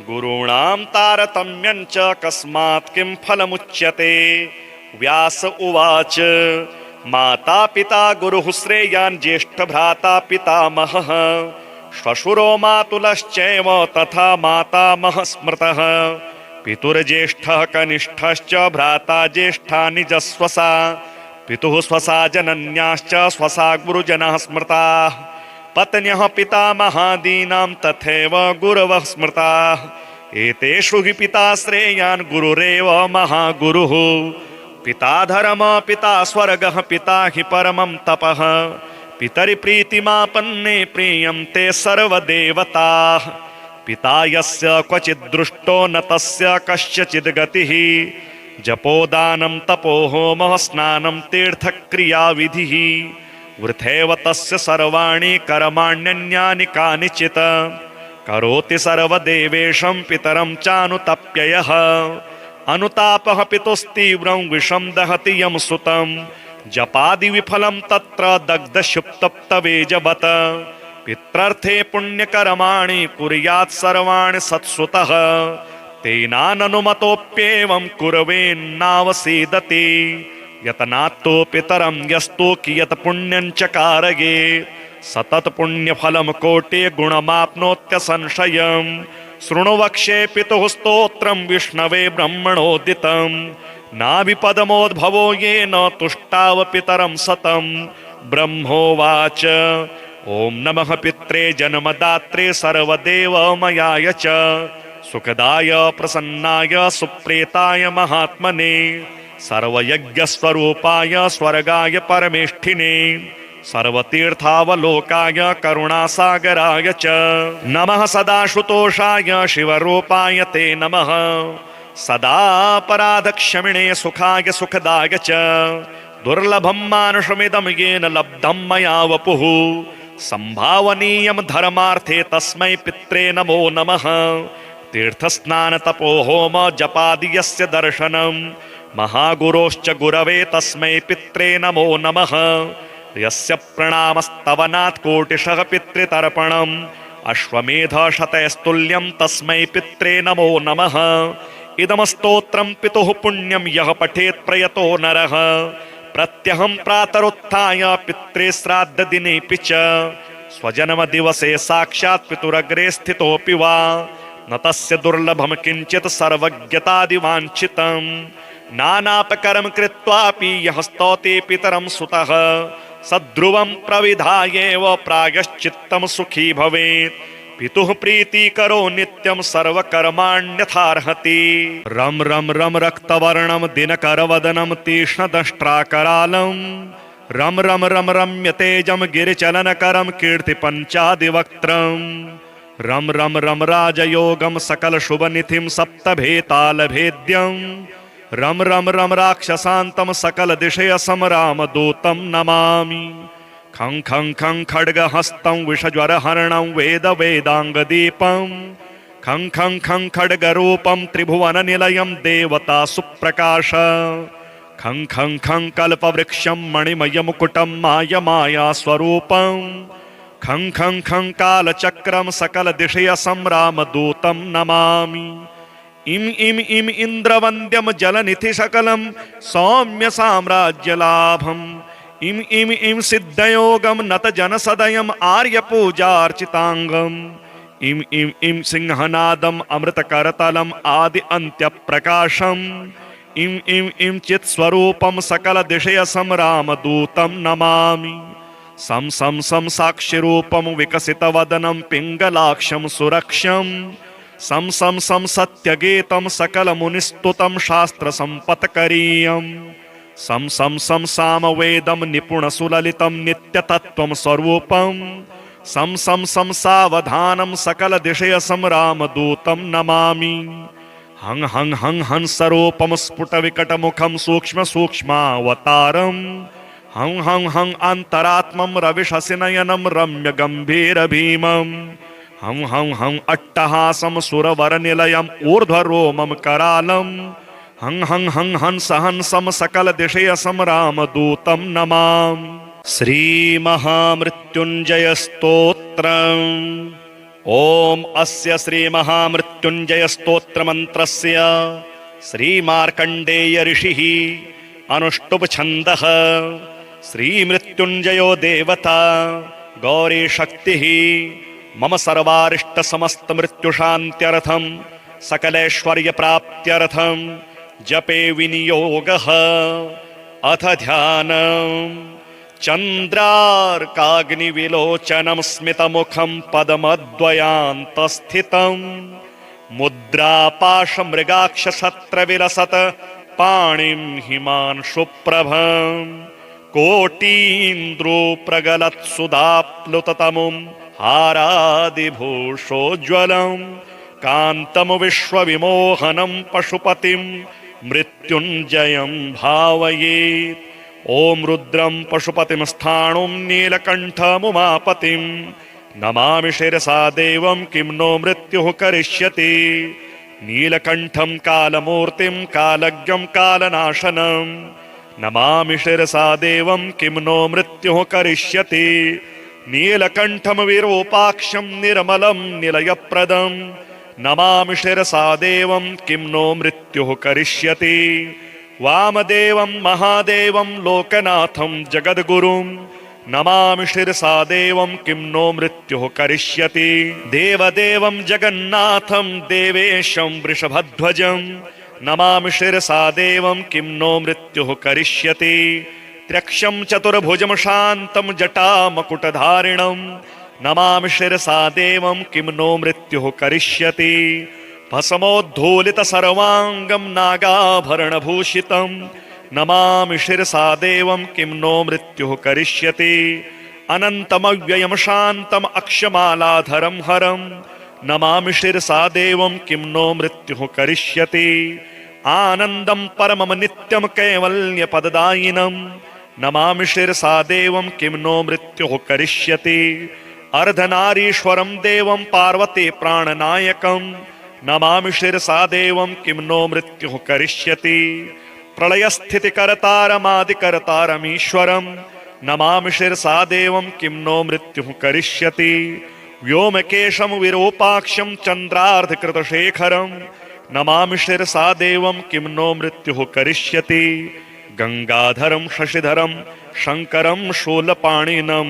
A: गुरूणां तारतम्यं च कस्मात् किं फलमुच्यते। व्यास उवाच माता पिता गुरुः श्रेयान् ज्येष्ठभ्राता पितामहः श्वशुरो मातुलश्चैव तथा मातामहः स्मृतः पितुर्ज्येष्ठः कनिष्ठश्च भ्राता ज्येष्ठा निजस्वसा पितुः स्वसा जनन्याश्च स्वसा गुरुजनः स्मृताः पत्न्यः पितामहादीनां तथैव गुरवः स्मृताः एतेषु हि पिता श्रेयान् गुरुरेव महागुरुः पिता धर्म पिता स्वर्गः पिता हि परमं तपः पितरि प्रीतिमापन्ने प्रीयन्ते सर्वदेवताः पिता यस्य क्वचित् दृष्टो न तस्य कस्यचिद् गतिः जपोदानं तपो होमः स्नानं तीर्थक्रियाविधिः वृथैव तस्य सर्वाणि कर्माण्यन्यानि कानिचित् करोति सर्वदेवेशं पितरं चानुतप्ययः अनुतापः पितुस्तीव्रं विषं दहति यं सुतं जपादिविफलं तत्र दग्धशुप्तप्तवेजवत् पित्रर्थे पुण्यकर्माणि कुर्यात् सर्वाणि सत्सुतः तेनाननुमतोऽप्येवं कुर्वेन्नावसीदति यतनात्तो पितरं यस्तु कियत् पुण्यं च कारयेत् सतत पुण्यफलं कोटि गुणमाप्नोत्यसंशयम् शृणु वक्ष्ये पितुः स्तोत्रं विष्णवे ब्रह्मणोदितं नाभिपदमोद्भवो येन तुष्टाव पितरं सतं ब्रह्मोवाच ॐ नमः पित्रे जन्मदात्रे सर्वदेवमयाय च सुखदाय प्रसन्नाय सुप्रेताय महात्मने सर्वयज्ञस्वरूपाय स्वर्गाय परमेष्ठिने सर्वतीर्थावलोकाय करुणासागराय च नमः सदाशुतोषाय शिवरूपाय ते नमः सदापराधक्षमिणे सुखाय सुखदाय च दुर्लभं मानुषमिदं येन लब्धं मया वपुः संभावनीयं धर्मार्थे तस्मै पित्रे नमो नमः तीर्थस्नान तपो होम जपादि यस्य दर्शनं महागुरोश्च गुरवे तस्मै पित्रे नमो नमः यस्य प्रणामस्तवनात् कोटिशः पितृतर्पणम् अश्वमेध शतैस्तुल्यं तस्मै पित्रे नमो नमः इदं स्तोत्रं पितुः पुण्यं यः पठेत् प्रयतो नरः प्रत्यहं प्रातरुत्थाय पित्रे श्राद्धदिनेऽपि च स्वजन्मदिवसे साक्षात् पितुरग्रे स्थितोऽपि वा न तस्य दुर्लभं किञ्चित् सर्वज्ञतादिवाञ्छितं नानापकरं कृत्वापि यः स्तौति पितरं सुतः सद्ध्रुवं प्रविधायेव प्रायश्चित्तं सुखी भवेत् पितुः प्रीतिकरो नित्यं सर्वकर्माण्यथार्हति रं रं रं रक्तवर्णं दिनकरवदनं तीक्ष्णदष्ट्राकरालं रं रं रं रम्यतेजं गिरिचलनकरं कीर्तिपञ्चादिवक्त्रं रं रं रं राजयोगं सकलशुभनिधिं सप्तभेतालभेद्यं रं रं रं राक्षसान्तं सकलदिशयसंरामदूतं नमामि खं खं खं खड्गहस्तं विषज्वरहरणं वेदाङ्गदीपं खं खं खं खड्गरूपं त्रिभुवननिलयं देवता सुप्रकाश खं खं खं कल्पवृक्षं मणिमयमुकुटं मायास्वरूपं खं खं खं कालचक्रं सकलदिशयसंरामदूतं नमामि इम इम इम इन्द्रवन्द्यं जलनिधिशकलं सौम्य साम्राज्यलाभम् इम इम इम सिद्धयोगं नतजनसदयम् आर्यपूजार्चिताङ्गम् इम इम इम सिंहनादम् अमृतकरतलम् आदि अन्त्यप्रकाशम् इम इम इम चित्स्वरूपं सकलदिशयसंरामदूतं नमामि सं सं सं साक्षिरूपं विकसितवदनं पिङ्गलाक्षं सुरक्षम् सं सं सं सत्यगीतं सकलमुनिस्तुतं शास्त्रसम्पत्करीयम् सं सं सं सामवेदं निपुणसुललितं नित्यतत्त्वं स्वरूपं सं सं सं सावधानं सकलदिशयसंरामदूतं नमामि हं हं हं हंसरूपं स्फुटविकटमुखं सूक्ष्मसूक्ष्मावतारं हं हं हं अन्तरात्मं रविशशिनयनं रम्यगम्भीरभीमं हं हं हं अट्टहासं सुरवरनिलयम् ऊर्ध्वरोमं करालं हं हं हं हंस हंसं सकलदिशयसंरामदूतं नमामि श्रीमहामृत्युञ्जयस्तोत्रम् ॐ अस्य श्रीमहामृत्युञ्जयस्तोत्रमन्त्रस्य श्रीमार्कण्डेय ऋषिः अनुष्टुप् छन्दः श्रीमृत्युञ्जयो देवता गौरीशक्तिः मम सर्वारिष्टसमस्तमृत्युशान्त्यर्थं सकलैश्वर्यप्राप्त्यर्थं जपे विनियोगः अथ ध्यानम् चन्द्रार्काग्निविलोचनं स्मितमुखं पद्मद्वयान्तस्थितं मुद्रापाशमृगाक्षशस्त्रविलसत् पाणिं हिमांशुप्रभं कोटीन्द्रोप्रगलत्सुधाप्लुततमुं हारादिभूषोज्ज्वलं कान्तं विश्वविमोहनं पशुपतिं मृत्युञ्जयं भावयेत् ॐ रुद्रं पशुपतिं स्थाणुं नीलकण्ठमुमापतिं नमामि शिरसा देवं किं नो मृत्युः करिष्यति नीलकण्ठं कालमूर्तिं कालज्ञं कालनाशनं नमामि शिरसा देवं किं नो मृत्युः करिष्यति नीलकण्ठं विरूपाक्षं निर्मलं निलयप्रदं नमामि शिरसा देवं किं नो मृत्युः करिष्यति वामदेवं महादेवं लोकनाथं जगद्गुरुं नमामि शिरसा देवं किं नो मृत्युः करिष्यति देवदेवं जगन्नाथं देवेशं वृषभध्वजं नमामि शिरसा देवं किं नो मृत्युः करिष्यति त्र्यक्षं चतुर्भुजं शान्तं जटामकुटधारिणं नमामि शिरसा देवं किं नो मृत्युः करिष्यति भस्मोद्धूलितसर्वाङ्गं नागाभरणभूषितं नमामि शिरसा देवं किं नो मृत्युः करिष्यति अनन्तमव्ययं शान्तम् अक्षमालाधरं हरं नमामि शिरसा देवं किं नो मृत्युः करिष्यति आनन्दं परमं नित्यं कैवल्यपददायिनं नमामि शिरसा देवं किं नो मृत्युः करिष्यति अर्धनारीश्वरं देवं पार्वती प्राणनायकं नमामि शिरसा देवं किं नो मृत्युः करिष्यति प्रलयस्थितिकर्तारमादिकर्तारमीश्वरं नमामि शिरसा देवं किं नो मृत्युः करिष्यति व्योमकेशं विरूपाक्षं चन्द्रार्धकृतशेखरं नमामि शिरसा देवं किं नो मृत्युः करिष्यति गंगाधरं शशिधरं शंकरं शूलपाणिनं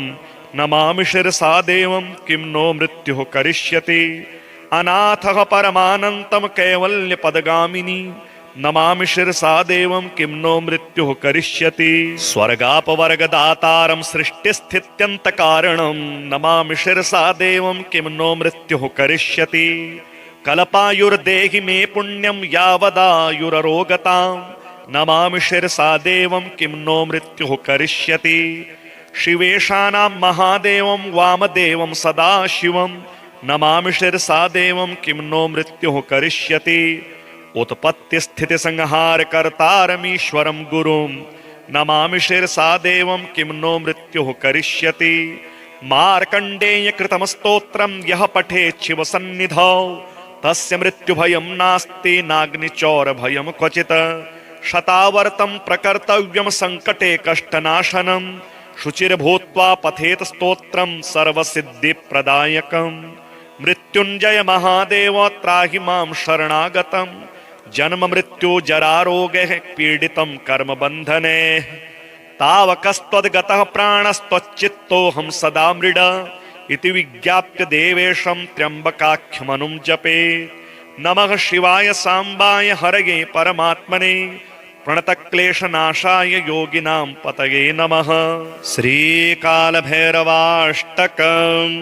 A: नमामि शिरसा देवं किं नो मृत्युः करिष्यति अनाथः परमानन्तं कैवल्यपदगामिनी नमामि शिरसा देवं किं नो मृत्युः करिष्यति स्वर्गापवर्गदातारं सृष्टिस्थित्यन्तकारणं नमामि शिरसा देवं किं नो मृत्युः करिष्यति कल्पायुर्देहि मे पुण्यं यावदायुररोगतां नमामि शिरसा देवं किं नो मृत्युः करिष्यति शिवेशानां महादेवं वामदेवं सदाशिवं नमामि शिरसा देवं किं नो मृत्युः करिष्यति उत्पत्तिस्थितिसंहारकर्तारमीश्वरं गुरुं नमामि शिरसा देवं किं नो मृत्युः करिष्यति मार्कण्डेयकृतं स्तोत्रं यः पठेत् शिवसन्निधौ तस्य मृत्युभयं नास्ति नाग्निचौरभयं क्वचित् शतावर्तं प्रकर्तव्यं सङ्कटे कष्टनाशनं शुचिर्भूत्वा पठेत् स्तोत्रं सर्वसिद्धिप्रदायकं मृत्युञ्जय महादेव त्राहि मां शरणागतं जन्म मृत्यु जरारोगैः पीडितं कर्मबन्धने तावकस्त्वद्गतः प्राणस्त्वच्चित्तोऽहं सदा मृड इति विज्ञाप्य देवेशं त्र्यम्बकाख्यमनुं जपेत् नमः शिवाय सांबाय हरये परमात्मने प्रणतक्लेशनाशाय योगिनां पतये नमः। श्रीकालभैरवाष्टकम्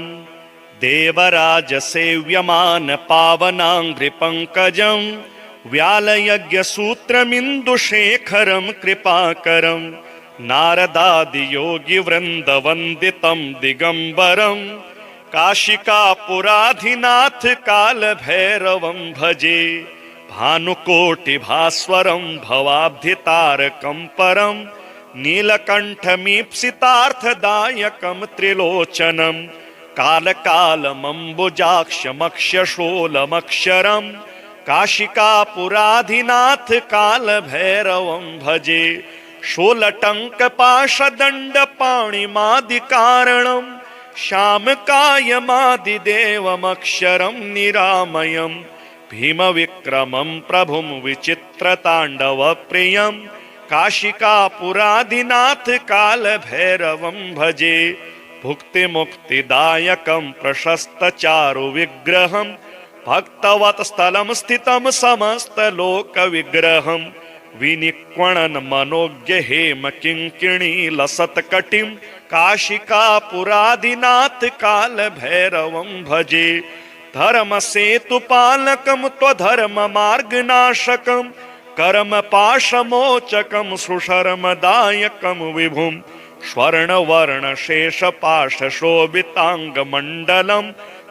A: देवराजसेव्यमान पावनाङ्घ्रिपङ्कजं व्यालयज्ञसूत्रमिन्दुशेखरं कृपाकरं नारदादियोगिवृन्दवन्दितं दिगम्बरं काशिकापुराधिनाथ कालभैरवं भजे भानुकोटिभास्वरं भवाब्धितारकं परं नीलकण्ठमीप्सितार्थदायकं त्रिलोचनं कालकालमम्बुजाक्षमक्षशूलमक्षरं काशिकापुराधिनाथ कालभैरवं भजे शूलटङ्कपाशदण्डपाणिमादिकारणं श्यामकायमादिदेवमक्षरं निरामयं भीमविक्रमं प्रभुं विचित्रताण्डवप्रियं काशिकापुराधिनाथ कालभैरवं भजे भुक्तिमुक्तिदायकं प्रशस्तचारुविग्रहं भक्तवत्स्थलं स्थितं समस्तलोकविग्रहं विनिक्वणन् मनोज्ञ हेमकिङ्किणीलसत्कटिं काशिकापुराधिनाथ कालभैरवं भजे धर्मसेतुपालकं त्वधर्ममार्गनाशकं कर्मपाशमोचकं सुशर्मदायकं विभुं स्वर्णवर्णशेषपाशशोभिताङ्गमण्डलं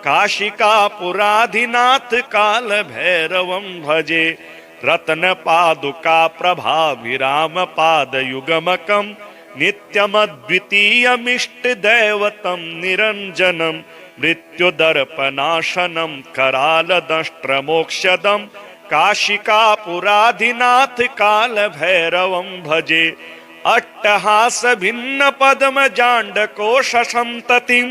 A: काशिकापुराधिनाथ कालभैरवं भजे रत्नपादुकाप्रभाभिरामपादयुगमकं नित्यमद्वितीयमिष्टदैवतं निरञ्जनं मृत्युदर्पनाशनं करालदंष्ट्रमोक्षदं काशिकापुराधिनाथ कालभैरवं भजे अट्टहासभिन्नपद्मजाण्डकोशसन्ततिं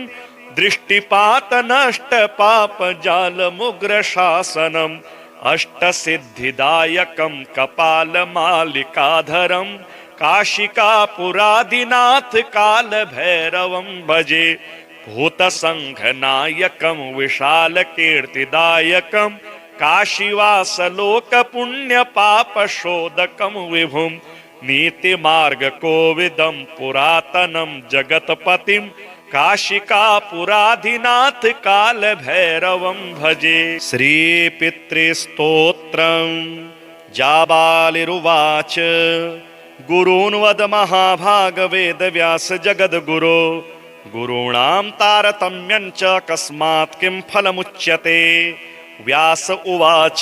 A: दृष्टिपातनष्टपापजालमुग्रशासनम् अष्टसिद्धिदायकं कपालमालिकाधरं काशिकापुराधिनाथ कालभैरवं भजे भूतसङ्घनायकं विशालकीर्तिदायकं काशीवासलोकपुण्यपापशोधकं विभुं नीतिमार्गकोविदं पुरातनं जगत्पतिं काशिकापुराधिनाथ कालभैरवं भजे श्रीपितृस्तोत्रं जाबालिरुवाच गुरून् वद महाभाग वेदव्यास जगद्गुरो गुरूणां तारतम्यं च कस्मात् किं फलमुच्यते। व्यास उवाच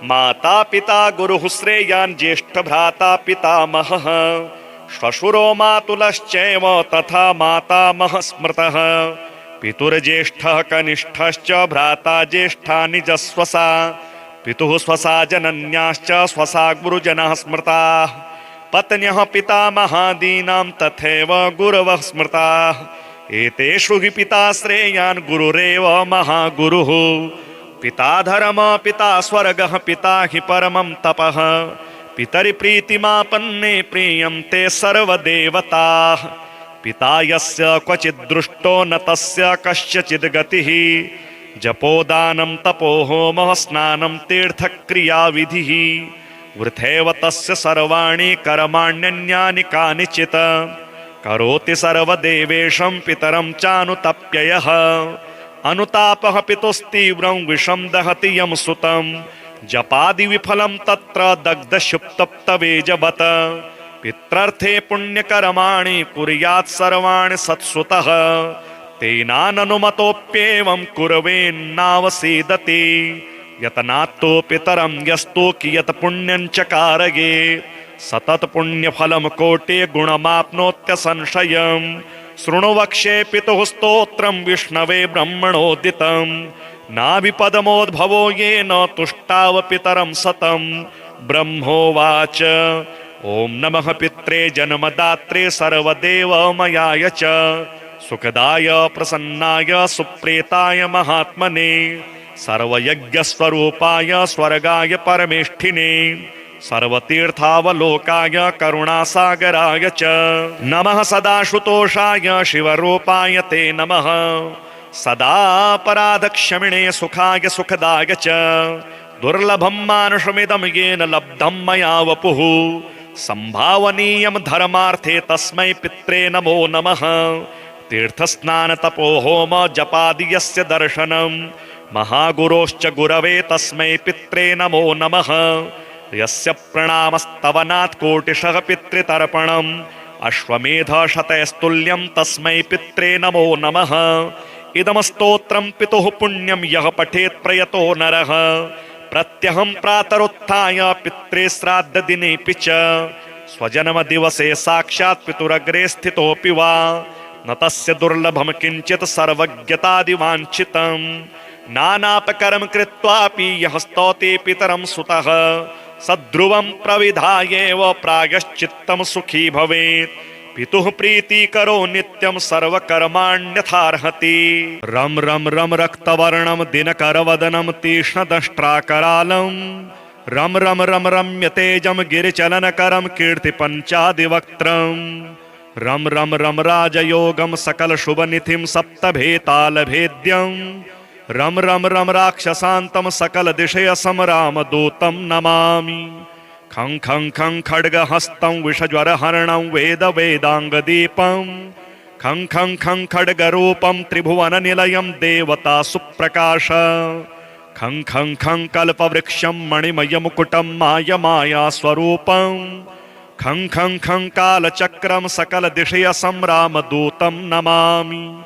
A: माता पिता गुरुः श्रेयान् ज्येष्ठभ्राता पितामहः श्वशुरो मातुलश्चैव तथा मातामहः स्मृतः। पितुर्ज्येष्ठः कनिष्ठश्च भ्राता ज्येष्ठा निजस्वसा पितुः स्वसा जनन्याश्च स्वसा गुरुजनः स्मृताः। पत्न्यः पितामहादीनां तथैव गुरवः स्मृताः। एतेषु हि पिता श्रेयान् गुरुरेव महागुरुः। पिता धर्म पिता स्वर्गः पिता हि परमं तपः। पितरि प्रीतिमापन्ने प्रीयन्ते सर्वदेवताः। पिता यस्य क्वचित् दृष्टो न तस्य कस्यचिद् गतिः। जपोदानं तपो होमः स्नानं तीर्थक्रियाविधिः। वृथैव तस्य सर्वाणि कर्माण्यन्यानि कानिचित्। करोति सर्वदेवेशं पितरं चानुतप्ययः। अनुतापः पितुस्तीव्रं विषं दहति यं सुतं। जपादि विफलं तत्र दग्धशुप्तप्तवेजवत्। पित्रर्थे पुण्यकर्माणि कुर्यात् सर्वाणि सत्सुतः। तेनाननुमतोऽप्येवं कुर्वेन्नावसीदति। यतनात्तो पितरं यस्तु कियत् पुण्यं च कारये। सतत पुण्यफलं कोटि गुणमाप्नोत्यसंशयम्। शृणु वक्ष्ये पितुः स्तोत्रं विष्णवे ब्रह्मणोदितं। नाभिपदमोद्भवो येन तुष्टाव पितरं सतं। ब्रह्मोवाच ॐ नमः पित्रे जन्मदात्रे सर्वदेवमयाय च सुखदाय प्रसन्नाय सुप्रेताय महात्मने सर्वयज्ञस्वरूपाय स्वर्गाय परमेष्ठिने सर्वतीर्थावलोकाय करुणासागराय च नमः। सदाशुतोषाय शिवरूपाय ते नमः। सदापराधक्षमिणे सुखाय सुखदाय च दुर्लभं मानुषमिदं येन लब्धं मया वपुः। संभावनीयं धर्मार्थे तस्मै पित्रे नमो नमः। तीर्थस्नान तपो होम जपादि यस्य दर्शनं महागुरोश्च गुरवे तस्मै पित्रे नमो नमः। यस्य प्रणामस्तवनात् कोटिशः पितृतर्पणम् अश्वमेध शतैस्तुल्यं तस्मै पित्रे नमो नमः। इदं स्तोत्रं पितुः पुण्यं यः पठेत् प्रयतो नरः प्रत्यहं प्रातरुत्थाय पित्रे श्राद्धदिनेऽपि च स्वजन्मदिवसे साक्षात् पितुरग्रे स्थितोऽपि वा न तस्य दुर्लभं किञ्चित् सर्वज्ञतादिवाञ्छितं। नानापकर्म कृत्वापि यः स्तौति पितरं सुतः सद्ध्रुवं प्रविधायेव प्रायश्चित्तं सुखी भवेत्। पितुः प्रीतिकरो नित्यं सर्वकर्माण्यथार्हति। रं रं रं रक्तवर्णं दिनकरवदनं तीक्ष्णदष्ट्राकरालं रं रं रं रम्यतेजं गिरिचलनकरं कीर्तिपञ्चादिवक्त्रं रं रं रं राजयोगं सकलशुभनिधिं सप्तभेतालभेद्यं रं रं रं राक्षसान्तं सकलदिशयसंरामदूतं नमामि। खं खं खं खड्गहस्तं विषज्वरहरणं वेदवेदाङ्गदीपं खं खं खं खड्गरूपं त्रिभुवननिलयं देवता सुप्रकाश खं खं खं कल्पवृक्षं मणिमयमुकुटं मायमायास्वरूपं खं खं खं कालचक्रं सकलदिशयसंरामदूतं नमामि।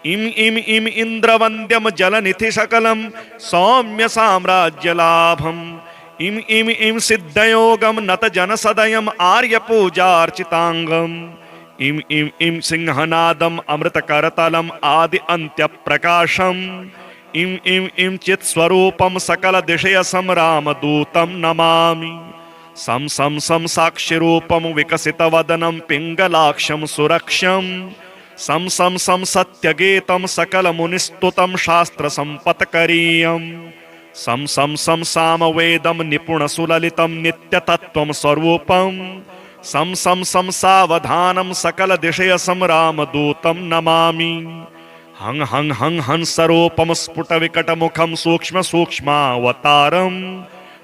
A: इम इम इम इन्द्रवन्द्यं जलनिधिशकलं सौम्य साम्राज्यलाभम् इम इम इम सिद्धयोगं नतजनसदयम् आर्यपूजार्चिताङ्गम् इम इम इम सिंहनादम् अमृतकरतलम् आदि अन्त्यप्रकाशम् इम इम इम चित्स्वरूपं सकलदिशयसंरामदूतं नमामि। सं सं सं साक्षिरूपं विकसितवदनं पिङ्गलाक्षं सुरक्षं सं सं सं सत्यगीतं सकलमुनिस्तुतं शास्त्रसम्पत्करीयं सं सं सं सामवेदं निपुणसुललितं नित्यतत्त्वं स्वरूपं सं सं सं सावधानं सकलदिशयसंरामदूतं नमामि। हं हं हं हंसरूपं स्फुटविकटमुखं सूक्ष्मसूक्ष्मावतारं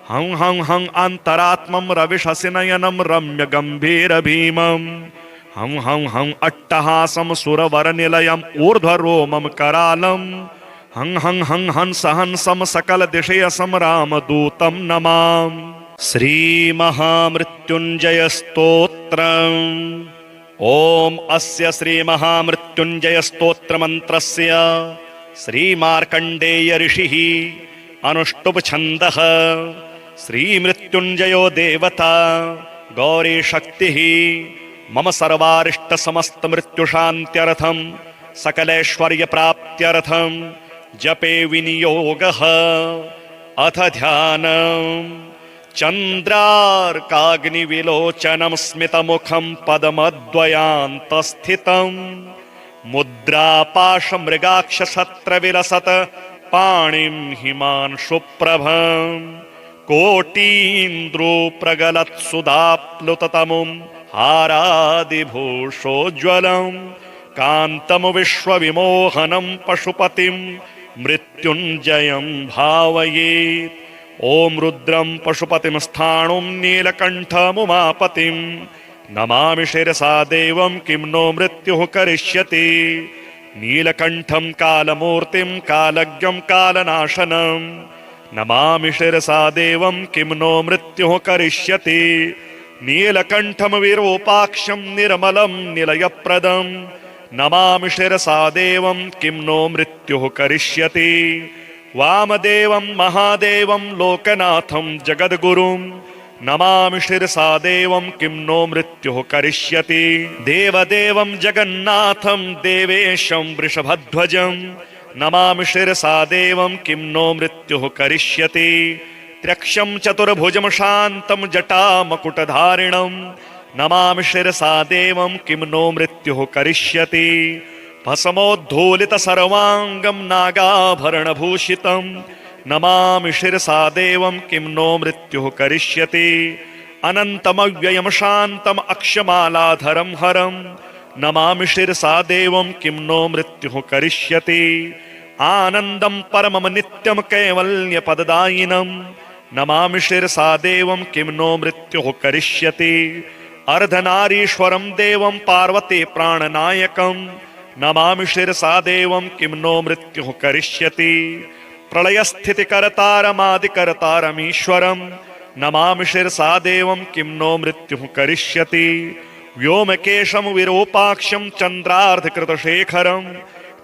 A: हं हं हं अन्तरात्मं रविशशिनयनं रम्यगम्भीरभीमं हं हं हं अट्टहासं सुरवरनिलयम् ऊर्ध्वरोमं करालं हं हं हं हंस हंसं सकलदिशयसंरामदूतं नमामि। श्रीमहामृत्युञ्जयस्तोत्रम्। ओम अस्य श्री महामृत्युंजय स्तोत्र मंत्रस्य श्री मार्कंडेय ऋषिः अनुष्टुप छंदः श्री मृत्युंजयो देवता गौरी शक्तिः मम सर्वारिष्ट समस्त मृत्यु शांत्यर्थम सकलैश्वर्य प्राप्त्यर्थम जपे विनियोगः। अथ ध्यानम्। चंद्रार्काग्निविलोचनं स्मितमुखं पदमद्वयान्तस्थितं मुद्रापाशमृगाक्षसत्रविलसत पाणिं हिमांशुप्रभं कोटीन्द्रोप्रगलत्सुधाप्लुततमुं हारादिभूषोज्ज्वलं कान्तं विश्वविमोहनं पशुपतिं मृत्युञ्जयं भावयेत्। ओम रुद्रम पशुपतिम स्थाणुं नीलकंठमुमापतिं नमामि शिरसा देवं किं नो मृत्युः करिष्यति। नीलकंठं कालमूर्तिं कालज्ञं कालनाशनं नमामि शिरसा देवं किं नो मृत्युः करिष्यति। नीलकंठं विरूपाक्षं निर्मलं निलयप्रदं नमामि शिरसा देवं किं नो मृत्युः करिष्यति। वामदेवं महादेवं लोकनाथं जगद्गुरुं नमामि शिरसा देवं किं नो मृत्युः करिष्यति। देवदेवं जगन्नाथं देवेशं वृषभध्वजं नमामि शिरसा देवं किं नो मृत्युः करिष्यति। त्र्यक्षं चतुर्भुजं शान्तं जटामकुटधारिणं नमामि शिरसा देवं किं नो मृत्युः करिष्यति। भस्मोद्धूलित सर्वांगं नागाभरणभूषितं नमामि शिरसा देवं किं नो मृत्युः करिष्यति। अनन्तमव्ययं शान्तम् अक्षमालाधरं हरं नमामि शिरसा देवं किं नो मृत्युः करिष्यति। आनन्दं परमं नित्यं कैवल्यपददायिनं नमामि शिरसा देवं किं नो मृत्युः करिष्यति। अर्धनारीश्वरं देवं पार्वती प्राणनायकं नमामि शिरसा देवं किं नो मृत्युः करिष्यति। प्रलयस्थितिकर्तारमादिकर्तारमीश्वरं नमामि शिरसा देवं किं नो मृत्युः करिष्यति। व्योमकेशं विरूपाक्षं चन्द्रार्धकृतशेखरं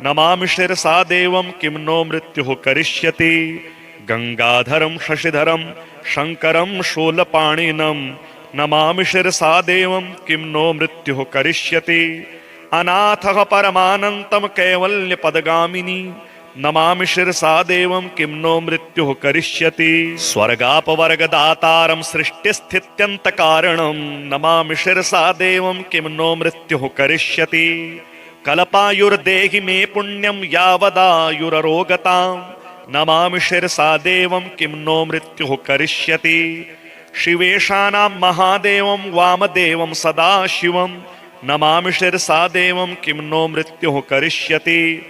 A: नमामि शिरसा देवं किं नो मृत्युः करिष्यति। गंगाधरं शशिधरं शंकरं शूलपाणिनं नमामि शिरसा देवं किं नो मृत्युः करिष्यति। अनाथः परमानन्तं कैवल्यपदगामिनी नमामि शिरसा देवं किं नो मृत्युः करिष्यति। स्वर्गापवर्गदातारं सृष्टिस्थित्यन्तकारणं नमामि शिरसा देवं किं नो मृत्युः करिष्यति। कल्पायुर्देहि मे पुण्यं यावदायुररोगतां नमामि शिरसा देवं किं नो मृत्युः करिष्यति। शिवेशानां महादेवं वामदेवं सदाशिवं नमामि शिरसा देवं किं नो मृत्युः करिष्यति।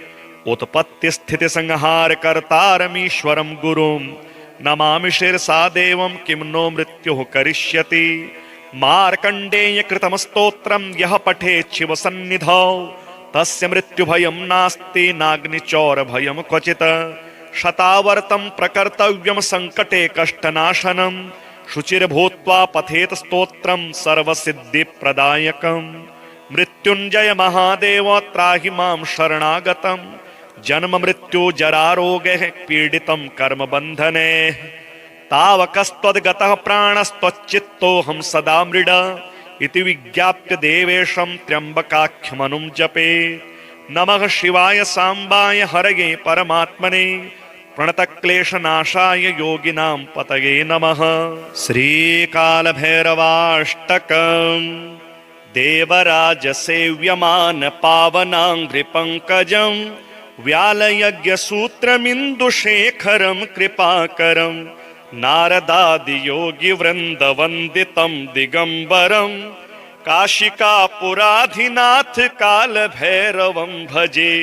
A: उत्पत्तिस्थितिसंहारकर्तारमीश्वरं गुरुं नमामि शिरसा देवं किं नो मृत्युः करिष्यति। मार्कण्डेयकृतं स्तोत्रं यः पठेत् शिवसन्निधौ तस्य मृत्युभयं नास्ति नाग्निचौरभयं क्वचित्। शतावर्तं प्रकर्तव्यं सङ्कटे कष्टनाशनं शुचिर्भूत्वा पठेत् स्तोत्रं सर्वसिद्धिप्रदायकम्। मृत्युंजय महादेव त्राहि मां शरणागतं जन्म मृत्यु जरारोगैः पीडितं कर्मबन्धने। तावकस्त्वद्गतः प्राणस्त्वच्चित्तोऽहं सदा मृड इति विज्ञाप्य देवेशं त्र्यम्बकाख्यमनुं जपे। नमः शिवाय साम्बाय हरये परमात्मने प्रणतक्लेशनाशाय योगिनां पतये नमः। श्रीकालभैरवाष्टकम्। देवराजसेव्यमान पावनाङ्घ्रिपङ्कजं व्यालयज्ञसूत्रमिन्दुशेखरं कृपाकरं नारदादियोगिवृन्दवन्दितं दिगम्बरं काशिकापुराधिनाथ कालभैरवं भजे।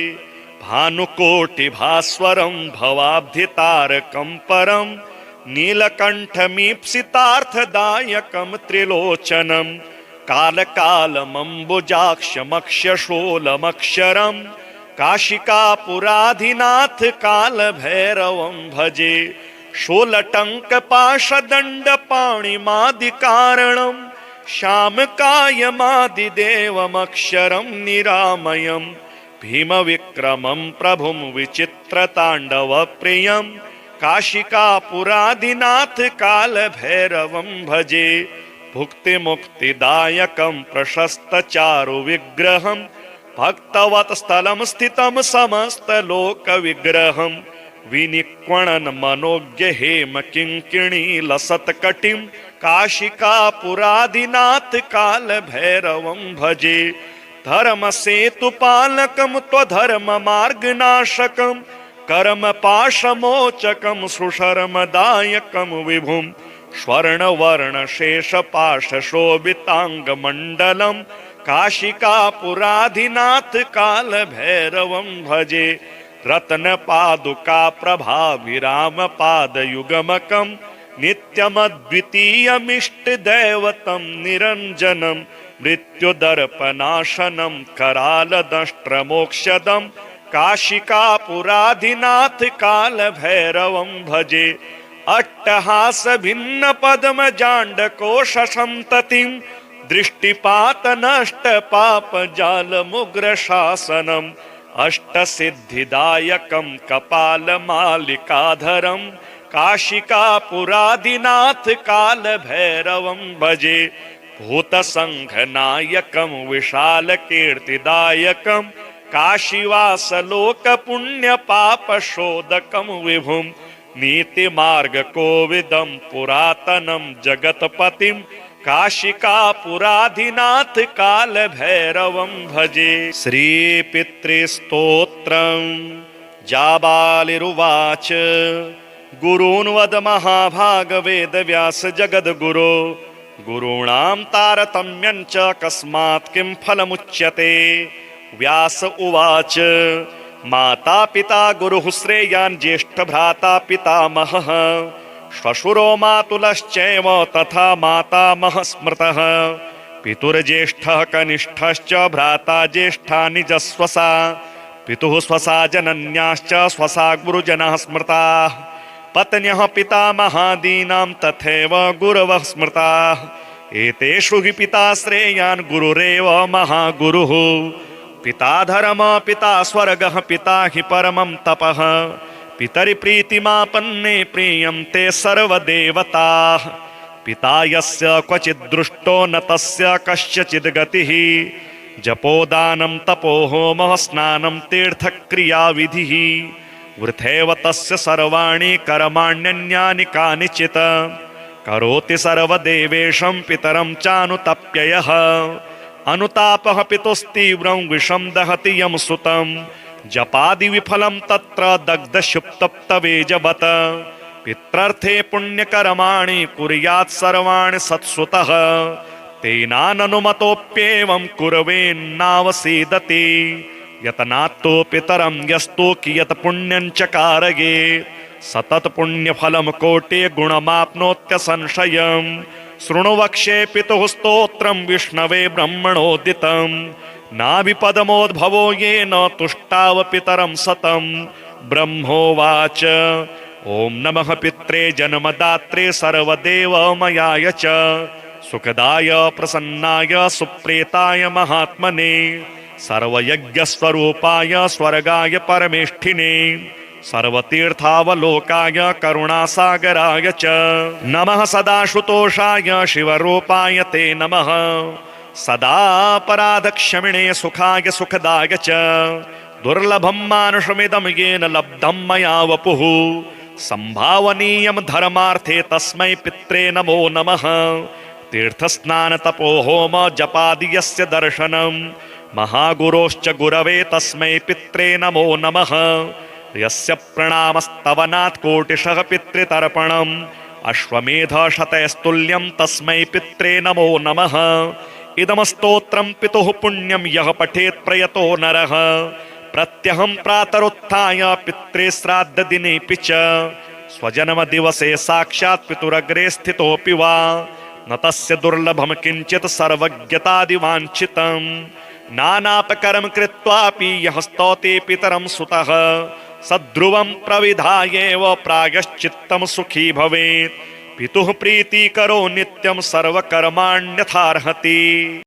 A: भानुकोटिभास्वरं भवाब्धितारकं परं नीलकण्ठमीप्सितार्थदायकं त्रिलोचनं कालकालमम्बुजाक्षमक्षशूलमक्षरं काशिकापुराधिनाथ कालभैरवं भजे। शूलटङ्कपाशदण्डपाणिमादिकारणं श्यामकायमादिदेवमक्षरं निरामयं भीमविक्रमं प्रभुं विचित्रताण्डवप्रियं काशिकापुरादिनाथ कालभैरवं भजे भुक्तिमुक्तिदायकं प्रशस्तचारुविग्रहं भक्तवत्स्थलं स्थितं समस्तलोकविग्रहं विनिक्वणन् मनोज्ञ हेम किङ्किणी लसत्कटिं काशिकापुरादिनाथ कालभैरवं भजे धर्मसेतुपालकं त्वधर्ममार्गनाशकं कर्मपाशमोचकं सुशर्मदायकं विभुं स्वर्णवर्णशेषपाशशोभिताङ्गमण्डलं काशिकापुरादिनाथ कालभैरवं भजे रत्नपादुका प्रभाभिरामपादयुगमकं नित्यमद्वितीयमिष्टदैवतं निरञ्जनं मृत्युदर्पनाशनं करालदंष्ट्रमोक्षदं काशिकापुरादिनाथ कालभैरवं भजे अट्टहासभिन्नपद्मजाण्डकोशसन्ततिं दृष्टिपातनष्टपापजालमुग्रशासनम् अष्टसिद्धिदायकं कपालमालिकाधरं काशिकापुरादिनाथ कालभैरवं भजे भूतसङ्घनायकं विशालकीर्तिदायकं काशीवासलोकपुण्यपापशोधकं विभुं नीतिमार्गकोविदं पुरातनं जगत्पतिं काशिकापुरादिनाथ कालभैरवं भजे श्रीपितृस्तोत्रं जाबालिरुवाच गुरून् वद महाभागवेदव्यास जगद्गुरो गुरूणां तारतम्यं च कस्मात् किं फलमुच्यते व्यास उवाच माता पिता गुरुः श्रेयान् ज्येष्ठभ्राता पितामहः श्वशुरो मातुलश्चैव तथा मातामहः स्मृतः पितुर्ज्येष्ठः कनिष्ठश्च भ्राता ज्येष्ठा निजस्वसा पितुः स्वसा जनन्याश्च स्वसा गुरुजनः स्मृताः पत्न्यः पितामहादीनां तथैव गुरवः स्मृताः एतेषु हि पिता श्रेयान् गुरुरेव महागुरुः पिता धर्म पिता स्वर्गः पिता हि परमं तपः पितरि प्रीतिमापन्ने प्रीयन्ते सर्वदेवताः पिता यस्य क्वचित् दृष्टो न तस्य कस्यचिद् गतिः जपोदानं तपो होमः स्नानं तीर्थक्रियाविधिः वृथैव तस्य सर्वाणि कर्माण्यन्यानि कानिचित् करोति सर्वदेवेशं पितरं चानुतप्ययः अनुतापः पितुस्तीव्रं विषं दहति यं सुतं जपादि विफलं तत्र दग्धशुप्तप्तवेजवत् पित्रर्थे पुण्यकर्माणि कुर्यात् सर्वाणि सत्सुतः तेनाननुमतोऽप्येवं कुर्वेन्नावसीदति यतनात्तो पितरं यस्तु कियत् पुण्यं च कारयेत् सतत पुण्यफलं कोटि गुणमाप्नोत्यसंशयम् शृणु वक्ष्ये पितुः स्तोत्रं विष्णवे ब्रह्मणोदितं नाभिपदमोद्भवो येन तुष्टाव पितरं सतं ब्रह्मोवाच ॐ नमः पित्रे जन्मदात्रे सर्वदेवमयाय च सुखदाय प्रसन्नाय सुप्रेताय महात्मने सर्वयज्ञस्वरूपाय स्वर्गाय परमेष्ठिने सर्वतीर्थावलोकाय करुणासागराय च नमः सदाशुतोषाय शिवरूपाय ते नमः सदापराधक्षमिणे सुखाय सुखदाय च दुर्लभं मानुषमिदं येन लब्धं मया वपुः संभावनीयं धर्मार्थे तस्मै पित्रे नमो नमः तीर्थस्नान तपो होम जपादि यस्य दर्शनं महागुरोश्च गुरवे तस्मै पित्रे नमो नमः यस्य प्रणामस्तवनात् कोटिशः पितृतर्पणम् अश्वमेधशतैस्तुल्यं तस्मै पित्रे नमो नमः इदं स्तोत्रं पितुः पुण्यं यः पठेत् प्रयतो नरः प्रत्यहं प्रातरुत्थाय पित्रे श्राद्धदिनेऽपि च स्वजन्मदिवसे साक्षात् पितुरग्रे स्थितोऽपि वा न तस्य दुर्लभं किञ्चित् सर्वज्ञतादिवाञ्छितं नानापकर्म कृत्वापि यः स्तौति पितरं सुतः सद्ध्रुवं प्रविधायेव प्रायश्चित्तं सुखी भवेत् पितुः प्रीति करो नित्यम सर्वकर्माण्यथार्हति।